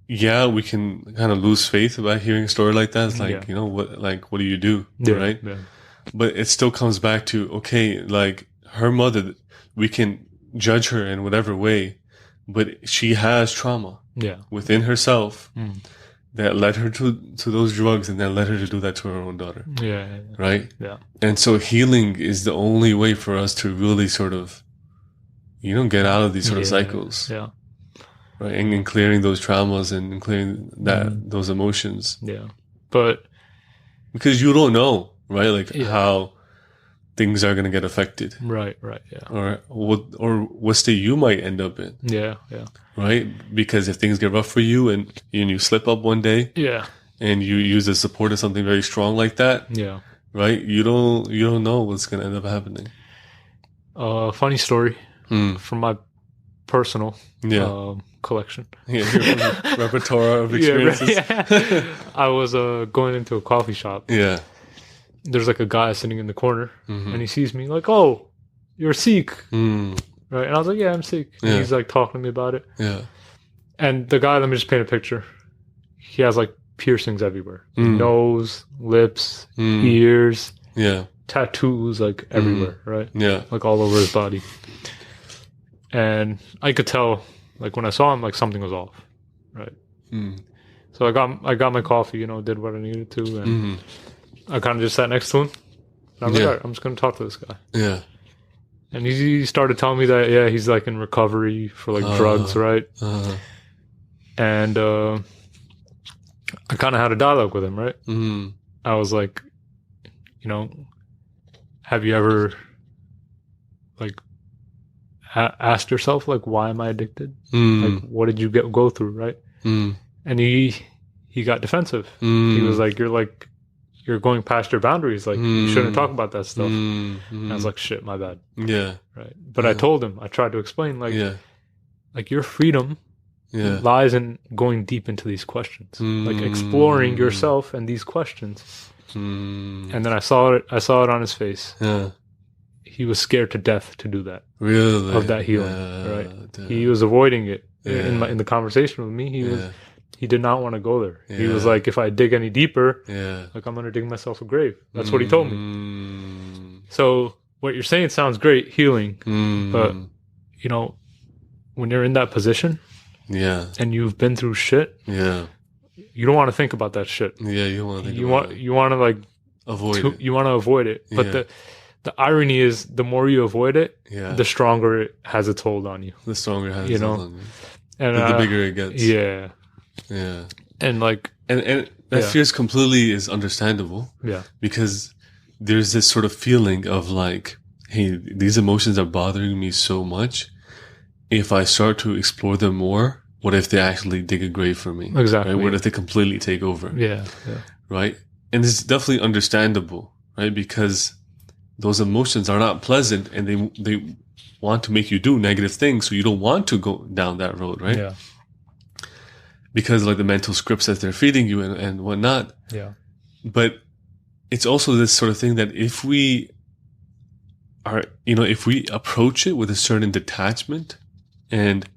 Yeah, we can kind of lose faith about hearing a story like that. It's like, you know, what do you do? Right? Yeah. But it still comes back to, okay, like her mother, we can judge her in whatever way, but she has trauma within herself that led her to those drugs and that led her to do that to her own daughter. Yeah. Right? Yeah. And so healing is the only way for us to really sort of, you know, get out of these sort of cycles. Yeah. Right, and clearing those traumas and clearing those emotions. Yeah, but because you don't know, right? Like how things are going to get affected. Right. Yeah. Or what state you might end up in. Yeah. Right, because if things get rough for you and you slip up one day. Yeah. And you use the support of something very strong like that. Yeah. Right, you don't know what's going to end up happening. Funny story from my personal collection. Yeah, repertoire of experiences. I was going into a coffee shop. Yeah. There's like a guy sitting in the corner, and he sees me like, "Oh, you're Sikh." Right? And I was like, "Yeah, I'm Sikh." And he's like talking to me about it. Yeah. And the guy, let me just paint a picture. He has like piercings everywhere. Nose, lips, ears. Yeah. Tattoos like everywhere, right? Yeah. Like all over his body. And I could tell, like when I saw him, like something was off, right? So I got my coffee, did what I needed to, and I kind of just sat next to him. And I was like, all right, I'm just going to talk to this guy. Yeah. And he started telling me that, yeah, he's like in recovery for like drugs, right? And I kind of had a dialogue with him, right? I was like, have you ever like asked yourself, like, why am I addicted? Like, what did you go through, right? And he got defensive. He was like, you're going past your boundaries. Like, you shouldn't talk about that stuff. And I was like, shit, my bad. Yeah. Right. But I told him, I tried to explain, like your freedom lies in going deep into these questions, like exploring yourself and these questions. And then I saw it on his face. Yeah. He was scared to death to do that. Really? Of that healing. Right. Damn. He was avoiding it in the conversation with me. He did not want to go there. He was like, if I dig any deeper, like I'm going to dig myself a grave. That's what he told me. So what you're saying sounds great, healing, but when you're in that position, and you've been through shit, you don't want to think about that shit. Yeah, you want to think you want to like avoid it. You want to avoid it, but the irony is, the more you avoid it, the stronger it has its hold on you. The stronger it has its hold on you. And the bigger it gets. Yeah. Yeah. And like, and that fear is understandable. Yeah. Because there's this sort of feeling of like, hey, these emotions are bothering me so much. If I start to explore them more, what if they actually dig a grave for me? Exactly. Right? What if they completely take over? Yeah. Right? And it's definitely understandable, right? Because those emotions are not pleasant, and they want to make you do negative things, so you don't want to go down that road, right? Yeah. Because like the mental scripts that they're feeding you and whatnot. Yeah. But it's also this sort of thing that if we approach it with a certain detachment, and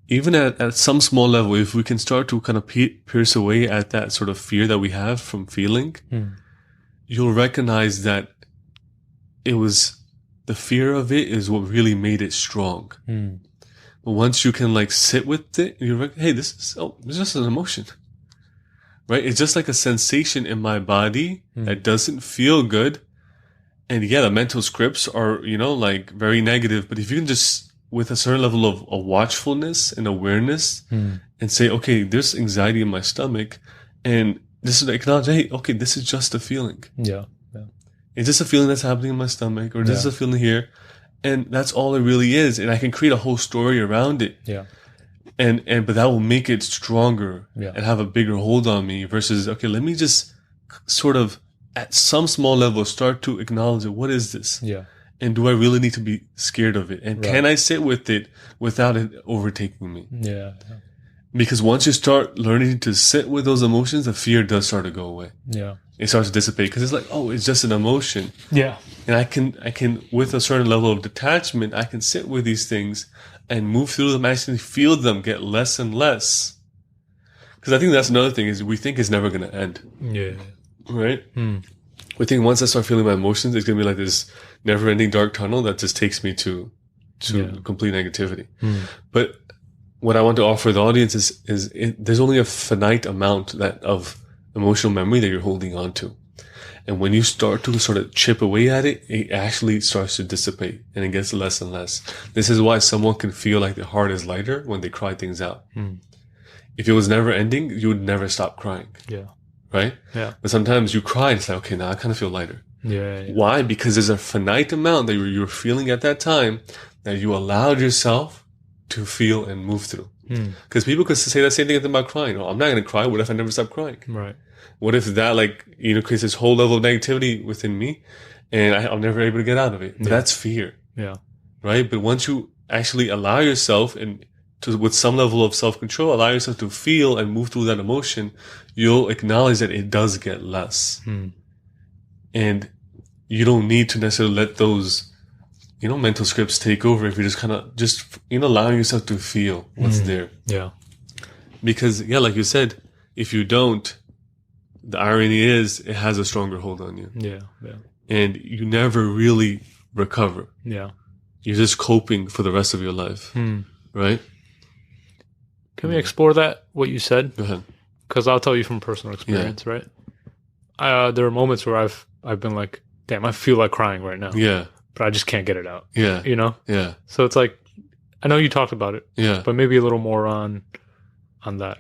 even at some small level, if we can start to kind of pierce away at that sort of fear that we have from feeling, you'll recognize that it was the fear of it is what really made it strong. But once you can like sit with it, you're like, hey, it's just an emotion, right? It's just like a sensation in my body that doesn't feel good. And the mental scripts are, like very negative. But if you can just, with a certain level of watchfulness and awareness, and say, okay, there's anxiety in my stomach, and this is acknowledge, hey, okay, this is just a feeling. Yeah. Is this a feeling that's happening in my stomach, or this is a feeling here? And that's all it really is. And I can create a whole story around it. Yeah. But that will make it stronger and have a bigger hold on me versus, okay, let me just sort of at some small level start to acknowledge it. What is this? Yeah. And do I really need to be scared of it? And can I sit with it without it overtaking me? Yeah. Because once you start learning to sit with those emotions, the fear does start to go away. Yeah. It starts to dissipate because it's like, oh, it's just an emotion. Yeah. And I can, with a certain level of detachment, I can sit with these things and move through them, actually feel them get less and less. Because I think that's another thing is we think it's never going to end. Yeah. Right? We think once I start feeling my emotions, it's going to be like this never-ending dark tunnel that just takes me to complete negativity. But what I want to offer the audience is there's only a finite amount of emotional memory that you're holding on to. And when you start to sort of chip away at it, it actually starts to dissipate and it gets less and less. This is why someone can feel like their heart is lighter when they cry things out. If it was never ending, you would never stop crying. Yeah. Right? Yeah. But sometimes you cry and it's like, okay, now I kind of feel lighter. Yeah. Why? Because there's a finite amount that you're feeling at that time that you allowed yourself to feel and move through. Because people could say that same thing about crying. Oh, I'm not going to cry. What if I never stop crying? Right. What if that creates this whole level of negativity within me and I'm never able to get out of it? But that's fear. Yeah. Right? But once you actually allow yourself with some level of self-control, allow yourself to feel and move through that emotion, you'll acknowledge that it does get less. And you don't need to necessarily let those, mental scripts take over if you're just kind of allowing yourself to feel what's there. Yeah. Because, like you said, if you don't, the irony is it has a stronger hold on you. Yeah. Yeah. And you never really recover. Yeah. You're just coping for the rest of your life. Right? Can we explore that, what you said? Go ahead. because I'll tell you from personal experience, right? There are moments where I've been like, damn, I feel like crying right now. Yeah. But I just can't get it out. Yeah. You know? Yeah. So it's like, I know you talked about it. Yeah. But maybe a little more on that.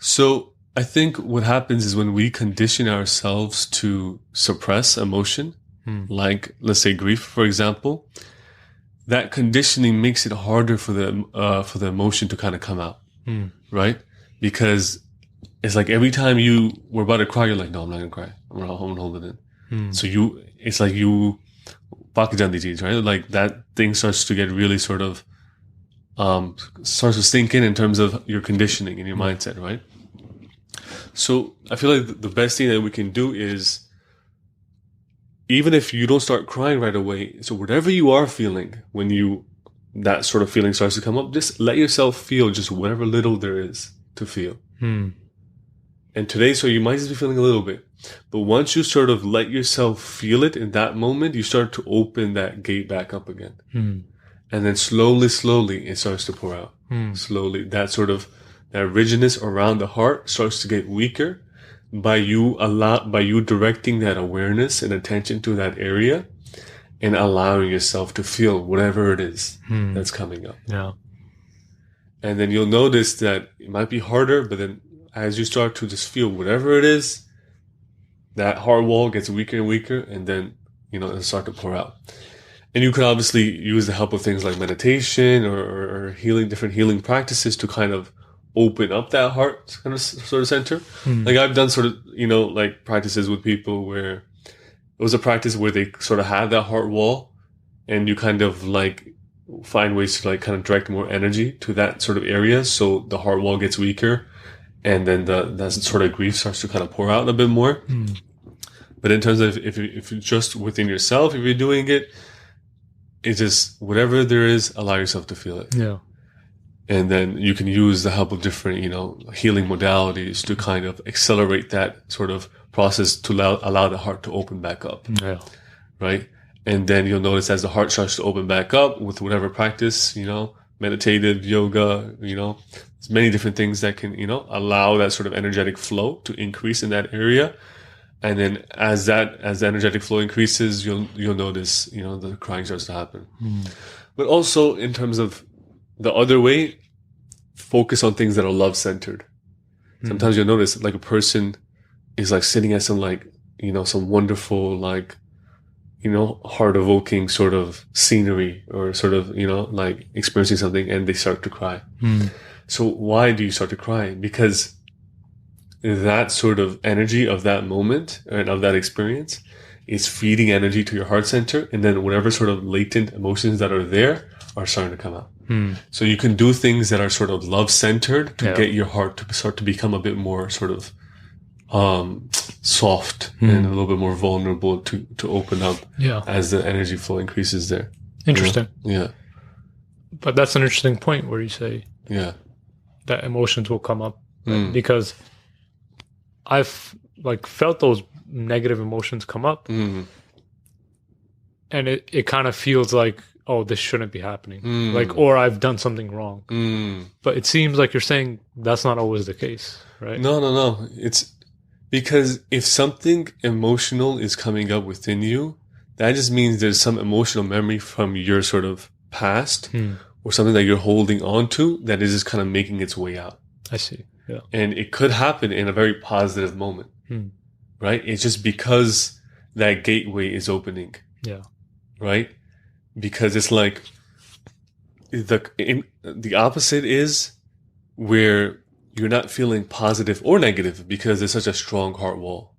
So I think what happens is when we condition ourselves to suppress emotion, like let's say grief, for example, that conditioning makes it harder for the emotion to kind of come out, right? Because it's like every time you were about to cry, you're like, no, I'm not gonna cry. I'm gonna hold it in. So it's like you, right? Like that thing starts to get really sort of starts to sink in terms of your conditioning and your mindset, right? So I feel like the best thing that we can do is, even if you don't start crying right away, so whatever you are feeling when that sort of feeling starts to come up, just let yourself feel just whatever little there is to feel. And today, so you might just be feeling a little bit, but once you sort of let yourself feel it in that moment, you start to open that gate back up again. And then slowly, it starts to pour out. Slowly, that rigidness around the heart starts to get weaker by you directing that awareness and attention to that area and allowing yourself to feel whatever it is that's coming up. Yeah. And then you'll notice that it might be harder, but then as you start to just feel whatever it is, that heart wall gets weaker and weaker, and then, it'll start to pour out. And you can obviously use the help of things like meditation or different healing practices to kind of open up that heart kind of sort of center. Like I've done sort of, like practices with people where it was a practice where they sort of have that heart wall, and you kind of like find ways to like kind of direct more energy to that sort of area. So the heart wall gets weaker, and then that sort of grief starts to kind of pour out a bit more. But in terms of if you're just within yourself, if you're doing it, it's just whatever there is, allow yourself to feel it. Yeah. And then you can use the help of different, healing modalities to kind of accelerate that sort of process to allow the heart to open back up. Yeah. Right. And then you'll notice as the heart starts to open back up with whatever practice, meditative, yoga, there's many different things that can, allow that sort of energetic flow to increase in that area. And then as the energetic flow increases, you'll notice, the crying starts to happen. But also in terms of the other way, focus on things that are love-centered. Sometimes you'll notice like a person is like sitting at some like, some wonderful like, heart-evoking sort of scenery or sort of, like experiencing something, and they start to cry. So why do you start to cry? Because that sort of energy of that moment and of that experience is feeding energy to your heart center, and then whatever sort of latent emotions that are there are starting to come out. So you can do things that are sort of love-centered to get your heart to start to become a bit more sort of soft and a little bit more vulnerable to open up as the energy flow increases there. Interesting. Yeah. But that's an interesting point where you say that emotions will come up, because I've like felt those negative emotions come up, and it kind of feels like, oh, this shouldn't be happening. Like, or I've done something wrong. But it seems like you're saying that's not always the case, right? No. It's because if something emotional is coming up within you, that just means there's some emotional memory from your sort of past or something that you're holding on to that is just kind of making its way out. I see. Yeah. And it could happen in a very positive moment, right? It's just because that gateway is opening. Yeah. Right? Because it's like the opposite is where you're not feeling positive or negative because there's such a strong heart wall,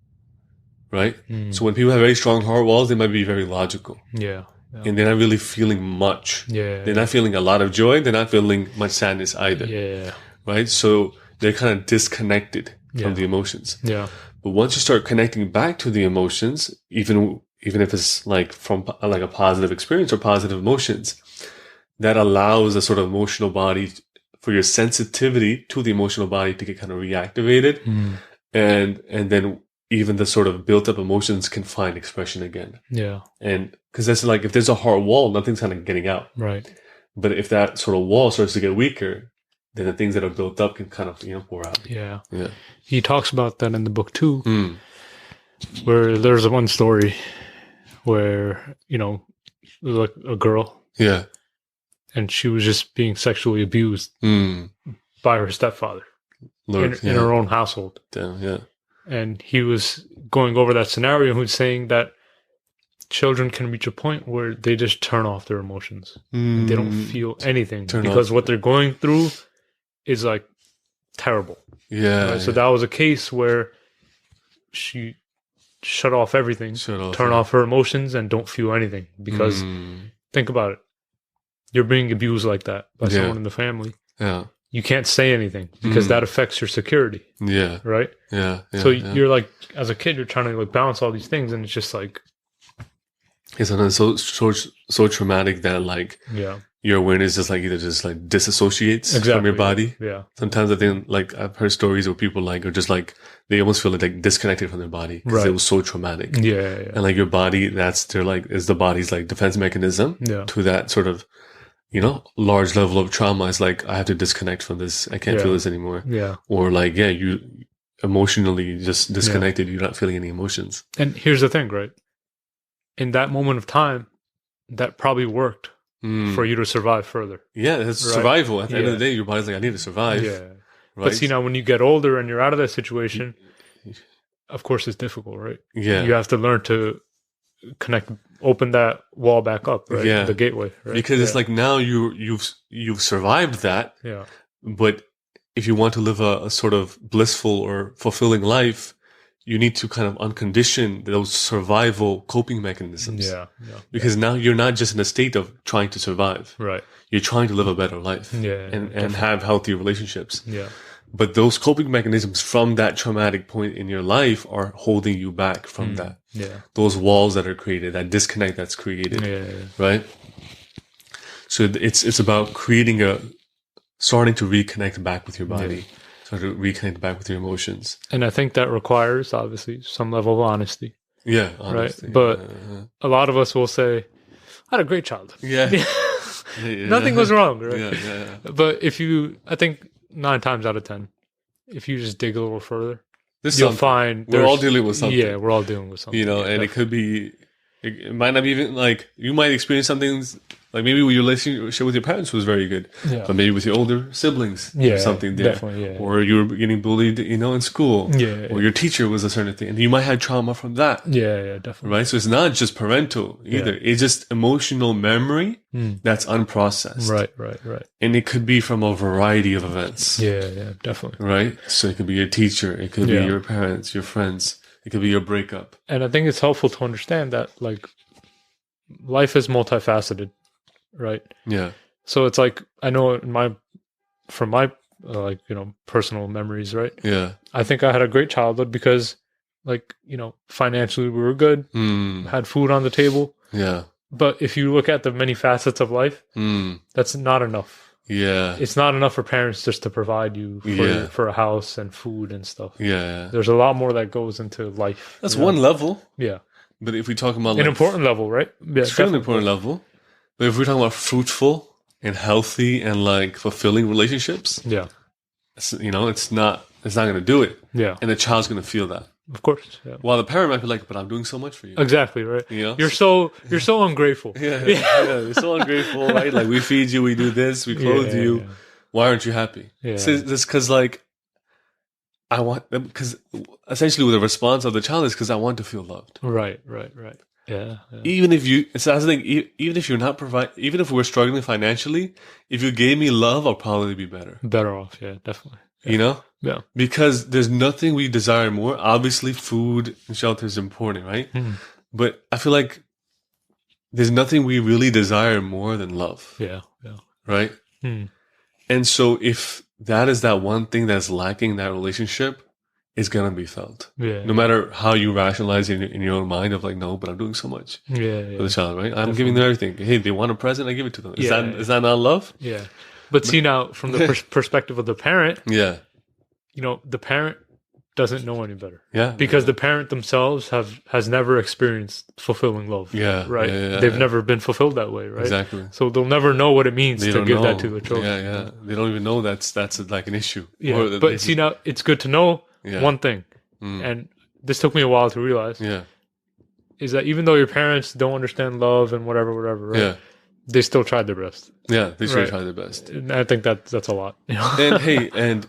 right? So when people have very strong heart walls, they might be very logical. Yeah. And they're not really feeling much. They're not feeling a lot of joy. They're not feeling much sadness either. Yeah. Right? So they're kind of disconnected from the emotions. Yeah. But once you start connecting back to the emotions, even if it's like from like a positive experience or positive emotions, that allows a sort of emotional body for your sensitivity to the emotional body to get kind of reactivated. And then even the sort of built up emotions can find expression again. Yeah. And because that's like, if there's a heart wall, nothing's kind of getting out. Right. But if that sort of wall starts to get weaker, then the things that are built up can kind of, pour out. Yeah. Yeah. He talks about that in the book too, Mm. where there's one story where, there's like a girl Yeah. and she was just being sexually abused Mm. by her stepfather Lord, in her own household. Damn, yeah. And he was going over that scenario and he was saying that children can reach a point where they just turn off their emotions. And they don't feel anything because what they're going through is like terrible. Yeah. Right? So that was a case where she shut off everything, turn off her emotions, and don't feel anything. Because think about it. You're being abused like that by someone in the family. Yeah. You can't say anything because that affects your security. Yeah. Right? Yeah. So you're like, as a kid, you're trying to like balance all these things, and it's just like, it's so traumatic that like your awareness just like either just like disassociates from your body. Yeah. Sometimes I think like I've heard stories where people like are just like they almost feel like disconnected from their body because it was so traumatic. Yeah. And like your body, is the body's like defense mechanism to that sort of large level of trauma. Is like I have to disconnect from this. I can't feel this anymore. Yeah. Or like you emotionally just disconnected. You're not feeling any emotions. And here's the thing, right? In that moment of time, that probably worked for you to survive further. Yeah, it's survival. At the end of the day, your body's like, I need to survive. Yeah. Right? But see, now when you get older and you're out of that situation, of course it's difficult, right? Yeah. You have to learn to open that wall back up, right? Yeah. The gateway, right? Because it's like now you've survived that. Yeah. But if you want to live a sort of blissful or fulfilling life, you need to kind of uncondition those survival coping mechanisms. Yeah. Because now you're not just in a state of trying to survive. Right. You're trying to live a better life. Yeah. And have healthy relationships. Yeah. But those coping mechanisms from that traumatic point in your life are holding you back from that. Yeah. Those walls that are created, that disconnect that's created. Yeah. Right? So it's about starting to reconnect back with your body. Yeah. Start to reconnect back with your emotions. And I think that requires, obviously, some level of honesty. Yeah, honesty. Right? But a lot of us will say, I had a great childhood. Yeah. Nothing was wrong, right? Yeah. But I think 9 times out of 10, if you just dig a little further, you'll find we're all dealing with something. Yeah, we're all dealing with something. And it could be, it might not be even like, you might experience something like maybe your relationship with your parents was very good, but maybe with your older siblings, something there. Definitely, or you were getting bullied, in school, or your teacher was a certain thing, and you might have trauma from that. Yeah, definitely. Right, so it's not just parental either; it's just emotional memory that's unprocessed. Right. And it could be from a variety of events. Yeah, definitely. Right, so it could be your teacher, it could be your parents, your friends, it could be your breakup. And I think it's helpful to understand that like life is multifaceted. Right. Yeah. So it's like I know from my personal memories, right? Yeah. I think I had a great childhood because, financially we were good, had food on the table. Yeah. But if you look at the many facets of life, that's not enough. Yeah. It's not enough for parents just to provide you for a house and food and stuff. Yeah. There's a lot more that goes into life. That's one level. Yeah. But if we talk about an important level, right? Yeah, it's an important level. But if we're talking about fruitful and healthy and like fulfilling relationships, it's not going to do it. Yeah. And the child's going to feel that. Of course. Yeah. While the parent might be like, but I'm doing so much for you. Exactly, right? You're so ungrateful. Yeah. You're so ungrateful, right? Like we feed you, we do this, we clothe you. Yeah. Why aren't you happy? Yeah. So it's because because essentially with the response of the child is because I want to feel loved. Right. Yeah. Even if even if you're not even if we're struggling financially, if you gave me love, I'll probably be better. Better off, yeah, definitely. Yeah. Yeah. Because there's nothing we desire more. Obviously, food and shelter is important, right? But I feel like there's nothing we really desire more than love. Yeah. Right? And so if that is that one thing that's lacking in that relationship, it's going to be felt. Yeah. No matter how you rationalize it in your own mind of like, no, but I'm doing so much for the child, right? I'm giving them everything. Hey, they want a present, I give it to them. Is that not love? Yeah. But see now, from the perspective of the parent, the parent doesn't know any better. Yeah. Because the parent themselves has never experienced fulfilling love. Yeah. Right. Yeah, They've never been fulfilled that way, right? Exactly. So they'll never know what it means They to don't give know. that to their children. Yeah. They don't even know that's like an issue. Yeah. Or But see, now it's good to know one thing, Mm. and this took me a while to realize, is that even though your parents don't understand love and whatever, right? Yeah. They still tried their best. Yeah, they should Right. try their best. And I think that's a lot. And hey, and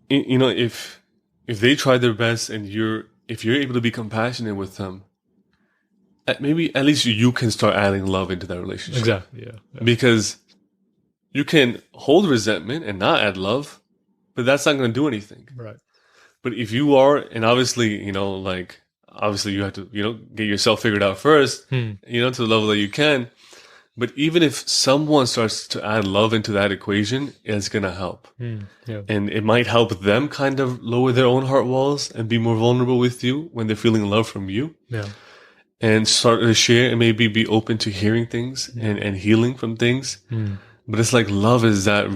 you know, if they try their best and if you're able to be compassionate with them, maybe at least you can start adding love into that relationship. Exactly. Yeah. Because you can hold resentment and not add love, but that's not going to do anything. Right. But if you are, and obviously, obviously you have to, get yourself figured out first, to the level that you can. But even if someone starts to add love into that equation, it's going to help. Yeah. And it might help them kind of lower their own heart walls and be more vulnerable with you when they're feeling love from you. Yeah. And start to share and maybe be open to hearing things and healing from things. But it's like love is that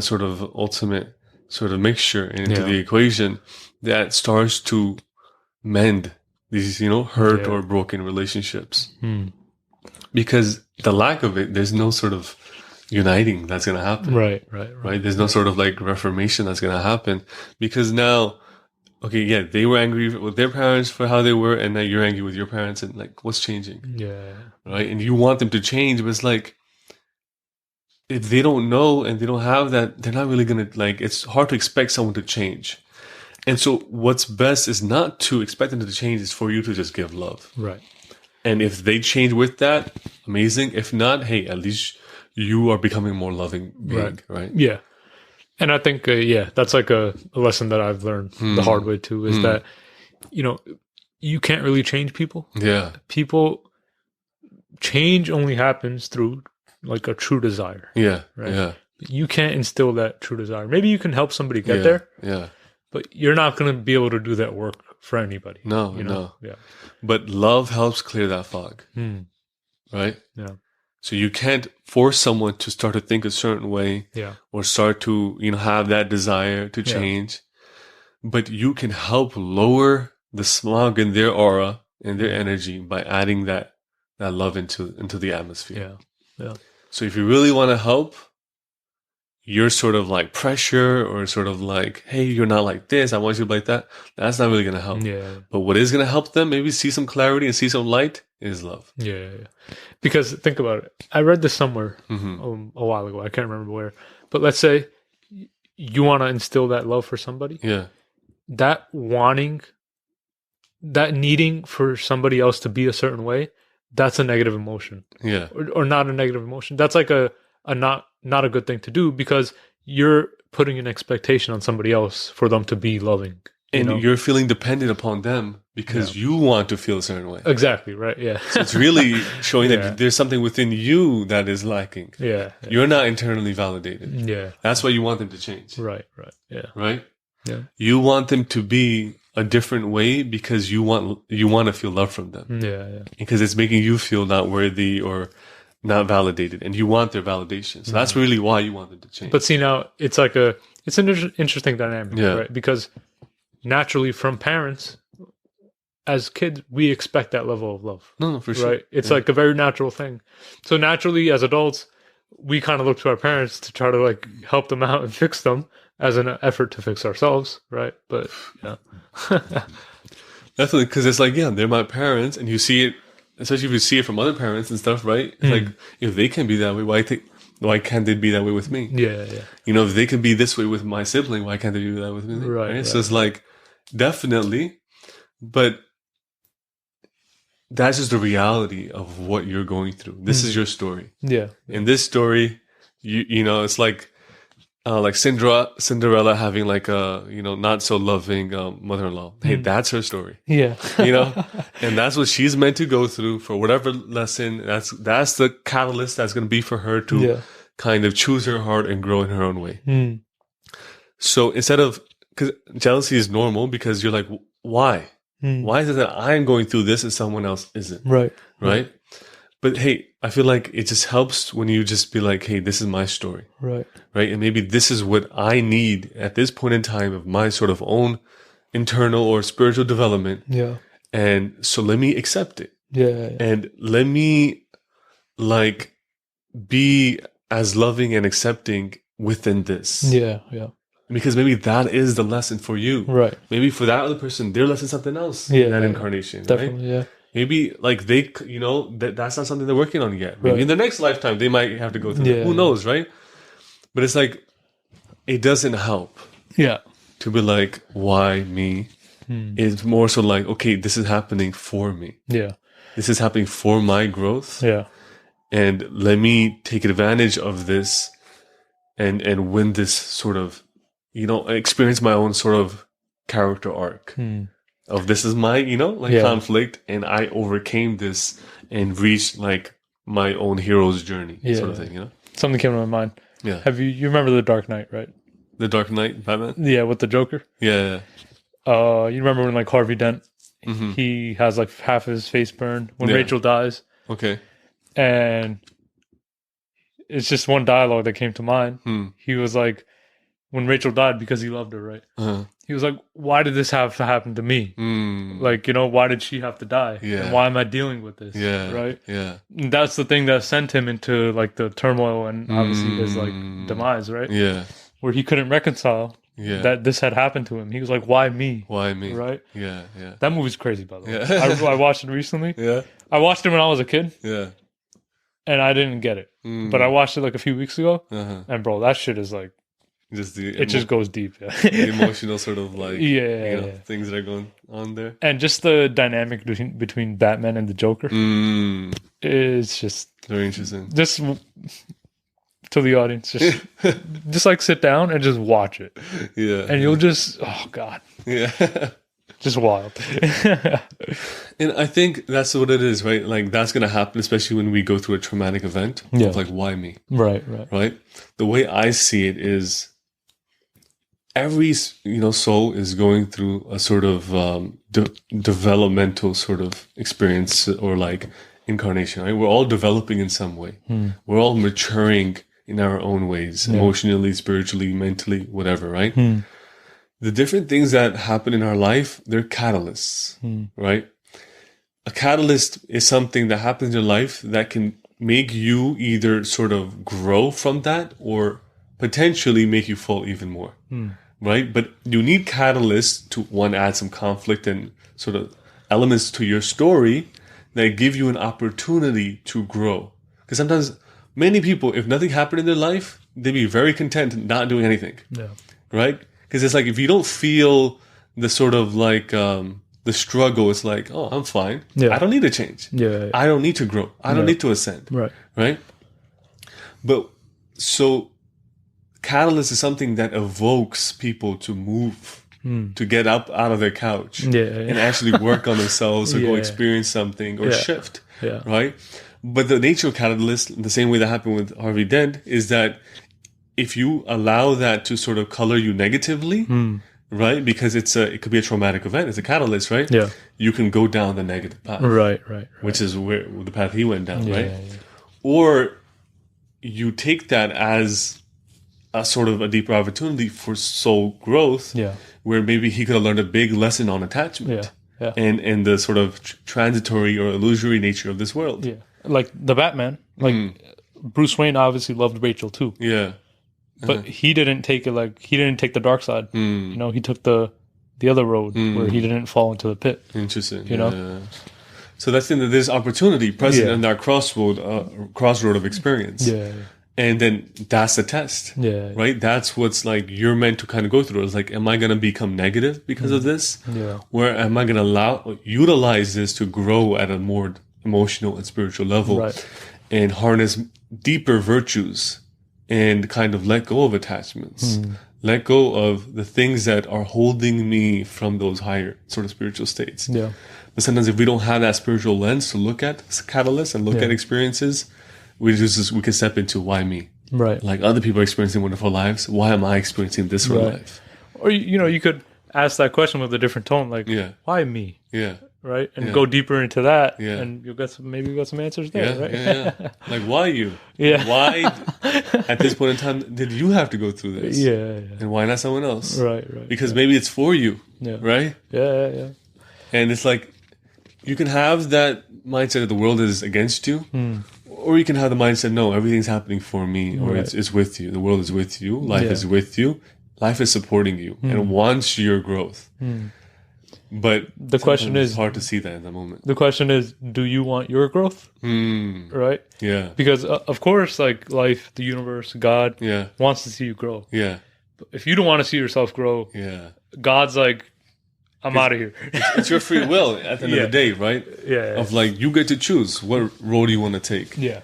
sort of ultimate sort of mixture into the equation that starts to mend these, hurt or broken relationships. Because the lack of it, there's no sort of uniting that's going to happen. Right. There's no sort of like reformation that's going to happen because now, okay, yeah, they were angry with their parents for how they were, and now you're angry with your parents, and like, what's changing? Yeah. Right. And you want them to change, but it's like, if they don't know and they don't have that, they're not really going to, like, it's hard to expect someone to change. And so what's best is not to expect them to change, it's for you to just give love. Right. And if they change with that, amazing. If not, hey, at least you are becoming more loving being, right? Yeah. And I think, that's like a lesson that I've learned the hard way too, is that, you can't really change people. Yeah. Change only happens through like a true desire. Yeah. Right. Yeah. You can't instill that true desire. Maybe you can help somebody get there. Yeah. But you're not going to be able to do that work for anybody. No. Yeah. But love helps clear that fog. Right? Yeah. So you can't force someone to start to think a certain way or start to, have that desire to change. But you can help lower the smog in their aura and their energy by adding that love into the atmosphere. Yeah. So if you really want to help, your sort of like pressure or sort of like, hey, you're not like this, I want you to be like that, that's not really going to help. Yeah. But what is going to help them maybe see some clarity and see some light is love. Yeah. Because think about it. I read this somewhere a while ago. I can't remember where. But let's say you want to instill that love for somebody. Yeah. That needing for somebody else to be a certain way, that's a negative emotion. Yeah. Or not a negative emotion. That's like a not a good thing to do because you're putting an expectation on somebody else for them to be loving. And you're feeling dependent upon them because you want to feel a certain way. Exactly, right? Yeah. So it's really showing that there's something within you that is lacking. Yeah. You're not internally validated. Yeah. That's why you want them to change. Right. Yeah. Right? Yeah. You want them to be a different way because you want to feel love from them. Yeah. Because it's making you feel not worthy or not validated, and you want their validation. So that's really why you want them to change. But see, now it's like it's an interesting dynamic, right? Because naturally, from parents, as kids, we expect that level of love. No, for sure. Right? It's like a very natural thing. So naturally, as adults, we kind of look to our parents to try to like help them out and fix them as an effort to fix ourselves, right? But definitely, because it's like, they're my parents, and you see it. Especially if you see it from other parents and stuff, right? It's like, if they can be that way, why can't they be that way with me? Yeah. If they can be this way with my sibling, why can't they do that with me? Right? So it's like, definitely, but that's just the reality of what you're going through. This is your story. Yeah. In this story, it's like Cinderella having like a not so loving mother-in-law. Hey, that's her story. Yeah. And that's what she's meant to go through for whatever lesson. That's the catalyst that's going to be for her to kind of choose her heart and grow in her own way. So instead of, because jealousy is normal, because you're like, why? Why is it that I'm going through this and someone else isn't? Right. But hey, I feel like it just helps when you just be like, hey, this is my story, Right. right? And maybe this is what I need at this point in time of my sort of own internal or spiritual development. Yeah. And so let me accept it. Yeah. And let me like be as loving and accepting within this. Yeah. Yeah. Because maybe that is the lesson for you. Right. Maybe for that other person, their lesson is something else Yeah, in that yeah. incarnation. Definitely. Right? Yeah. Maybe like they, you know, that's not something they're working on yet. Maybe Right. in the next lifetime, they might have to go through Yeah, that. Who yeah. knows, right? But it's like, it doesn't help Yeah. to be like, why me? It's more so like, okay, this is happening for me. Yeah. This is happening for my growth. Yeah. And let me take advantage of this and win this sort of, you know, experience my own sort of character arc of this is my, you know, like conflict, and I overcame this and reached like my own hero's journey sort of thing, you know? Something came to my mind. Yeah. You remember The Dark Knight, right? The Dark Knight, Batman? Yeah, with the Joker. Yeah. You remember when like Harvey Dent, Mm-hmm. he has like half his face burned when Yeah. Rachel dies, Okay. and it's just one dialogue that came to mind. He was like, when Rachel died, because he loved her, right? Uh-huh. He was like, why did this have to happen to me? Like, you know, why did she have to die? Yeah. And why am I dealing with this? Yeah. Right? Yeah. And that's the thing that sent him into like the turmoil and obviously his like demise, right? Yeah. Where he couldn't reconcile Yeah. that this had happened to him. He was like, why me? Why me? Right? Yeah. Yeah. That movie's crazy, by the way. Yeah. I watched it recently. Yeah. I watched it when I was a kid, Yeah. and I didn't get it. But I watched it like a few weeks ago, and bro, that shit is like, Just the it just goes deep. Yeah. the emotional sort of like Yeah, you know, yeah. things that are going on there. And just the dynamic between Batman and the Joker is just Very interesting. just to the audience, just like sit down and just watch it, Yeah. and you'll just god, Yeah. just wild. And I think that's what it is, right? Like that's gonna happen, especially when we go through a traumatic event. Yeah. Of like, why me? Right. Right? The way I see it is every, you know, soul is going through a sort of developmental sort of experience or like incarnation, right? We're all developing in some way. We're all maturing in our own ways, emotionally, spiritually, mentally, whatever, right? The different things that happen in our life, they're catalysts, right? A catalyst is something that happens in your life that can make you either sort of grow from that or potentially make you fall even more, right? But you need catalysts to, one, add some conflict and sort of elements to your story that give you an opportunity to grow. Because sometimes many people, if nothing happened in their life, they'd be very content not doing anything, right? Because it's like, if you don't feel the sort of like the struggle, it's like, oh, I'm fine. I don't need to change. I don't need to grow. I don't need to ascend. Right? But so catalyst is something that evokes people to move, to get up out of their couch and actually work on themselves or go experience something or shift. Right? But the nature of catalyst, the same way that happened with Harvey Dent, is that if you allow that to sort of color you negatively, right? Because it could be a traumatic event. It's a catalyst, right? Yeah. You can go down the negative path. Right. Which is where the path he went down, right? Or you take that as a sort of a deeper opportunity for soul growth, where maybe he could have learned a big lesson on attachment and the sort of transitory or illusory nature of this world. Yeah. Like the Batman, like Bruce Wayne obviously loved Rachel too. Yeah. But he didn't take it like, he didn't take the dark side. You know, he took the other road where he didn't fall into the pit. Interesting. You know? So that's in that there's opportunity present in our crossroad of experience. And then that's the test. Right? That's what's like you're meant to kind of go through. It's like, am I going to become negative because of this? Or am I going to utilize this to grow at a more emotional and spiritual level and harness deeper virtues and kind of let go of attachments, let go of the things that are holding me from those higher sort of spiritual states. But sometimes if we don't have that spiritual lens to look at catalysts and look at experiences, we can step into why me? Right. Like other people are experiencing wonderful lives. Why am I experiencing this sort of life? Or, you know, you could ask that question with a different tone. Like, why me? Yeah. right? And go deeper into that, Yeah. and maybe you'll get some answers there, Yeah, right? yeah. Like, why you? Yeah. Why, at this point in time, did you have to go through this? Yeah. And why not someone else? Right. Because maybe it's for you, right? Yeah. And it's like, you can have that mindset that the world is against you, or you can have the mindset, no, everything's happening for me, or it's with you. The world is with you. Life is with you. Life is supporting you and wants your growth. But the question is, it's hard to see that in the moment. The question is, do you want your growth? Right? Yeah. Because of course, like life, the universe, God wants to see you grow. Yeah. But if you don't want to see yourself grow, God's like, I'm out of here. It's your free will at the end of the day, right? Yeah. Of like, you get to choose what road you want to take. Yeah.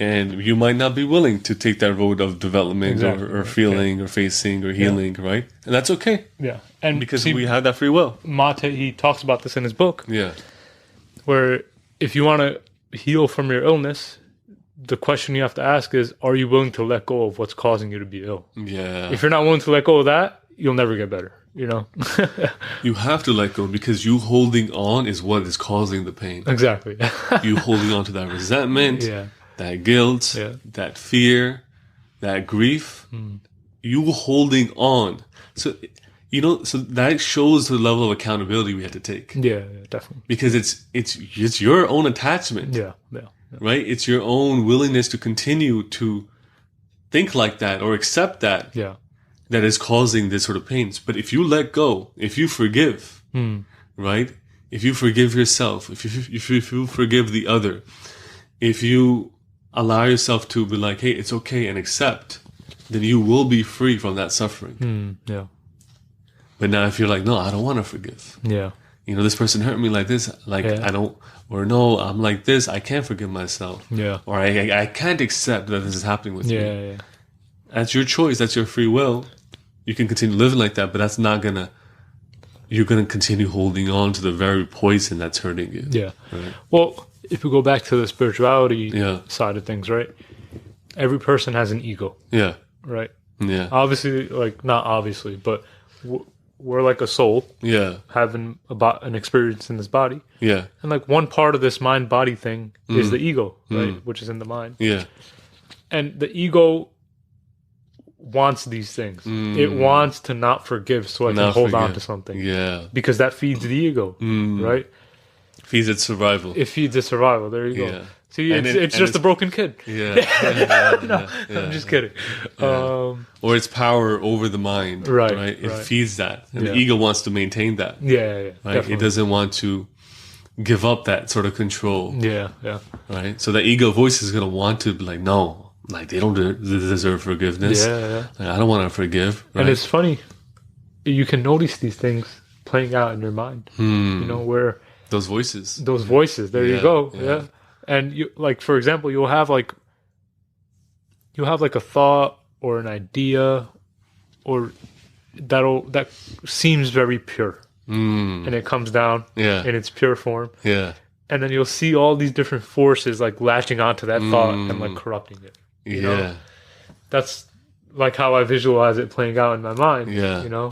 And you might not be willing to take that road of development or feeling or facing or healing, right? And that's okay. Yeah. And because we have that free will. Maté, he talks about this in his book. Yeah. Where if you want to heal from your illness, the question you have to ask is, are you willing to let go of what's causing you to be ill? Yeah. If you're not willing to let go of that, you'll never get better. You know, you have to let go because you holding on is what is causing the pain. Exactly. You holding on to that resentment, that guilt, that fear, that grief. You holding on. So, so that shows the level of accountability we had to take. Yeah, definitely. Because it's your own attachment. Yeah. Right? It's your own willingness to continue to think like that or accept that. Yeah. That is causing this sort of pains. But if you let go, if you forgive, right? If you forgive yourself, if you forgive the other, if you allow yourself to be like, hey, it's okay and accept, then you will be free from that suffering. Yeah. But now if you're like, no, I don't want to forgive. Yeah. This person hurt me like this. Like, I don't, or no, I'm like this. I can't forgive myself. Yeah. Or I can't accept that this is happening with me. Yeah. That's your choice. That's your free will. You can continue living like that, but that's not you're gonna continue holding on to the very poison that's hurting you. Yeah. Right? Well, if we go back to the spirituality side of things, right? Every person has an ego. Yeah. Right? Yeah. Obviously, like, not obviously, but we're like a soul. Yeah. Having about an experience in this body. Yeah. And like one part of this mind-body thing is the ego, right? Which is in the mind. Yeah. And the ego wants these things. It wants to not forgive so I can hold on to something. Yeah. Because that feeds the ego, right? Feeds its survival. It feeds its survival. There you go. Yeah. See, it's just a broken kid. Yeah. I'm just kidding. Yeah. Or its power over the mind. Right. It feeds that. And the ego wants to maintain that. Yeah. Right? It doesn't want to give up that sort of control. Yeah. Right? So the ego voice is going to want to be like, no. Like, they don't deserve forgiveness. Yeah. Like, I don't want to forgive. Right? And it's funny. You can notice these things playing out in your mind. Where... Those voices. There you go. Yeah. And you, like, for example, you'll have like a thought or an idea or that seems very pure. And it comes down in its pure form. Yeah. And then you'll see all these different forces like latching onto that thought and like corrupting it. You know? That's like how I visualize it playing out in my mind. Yeah.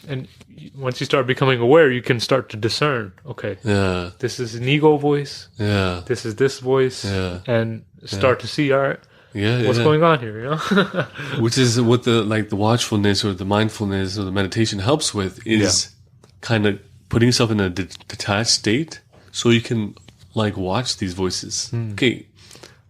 And once you start becoming aware, you can start to discern, okay, this is an ego voice. Yeah. This is this voice. Yeah. And start to see, all right, what's going on here, Which is what the watchfulness or the mindfulness or the meditation helps with is kind of putting yourself in a detached state so you can like watch these voices. Okay.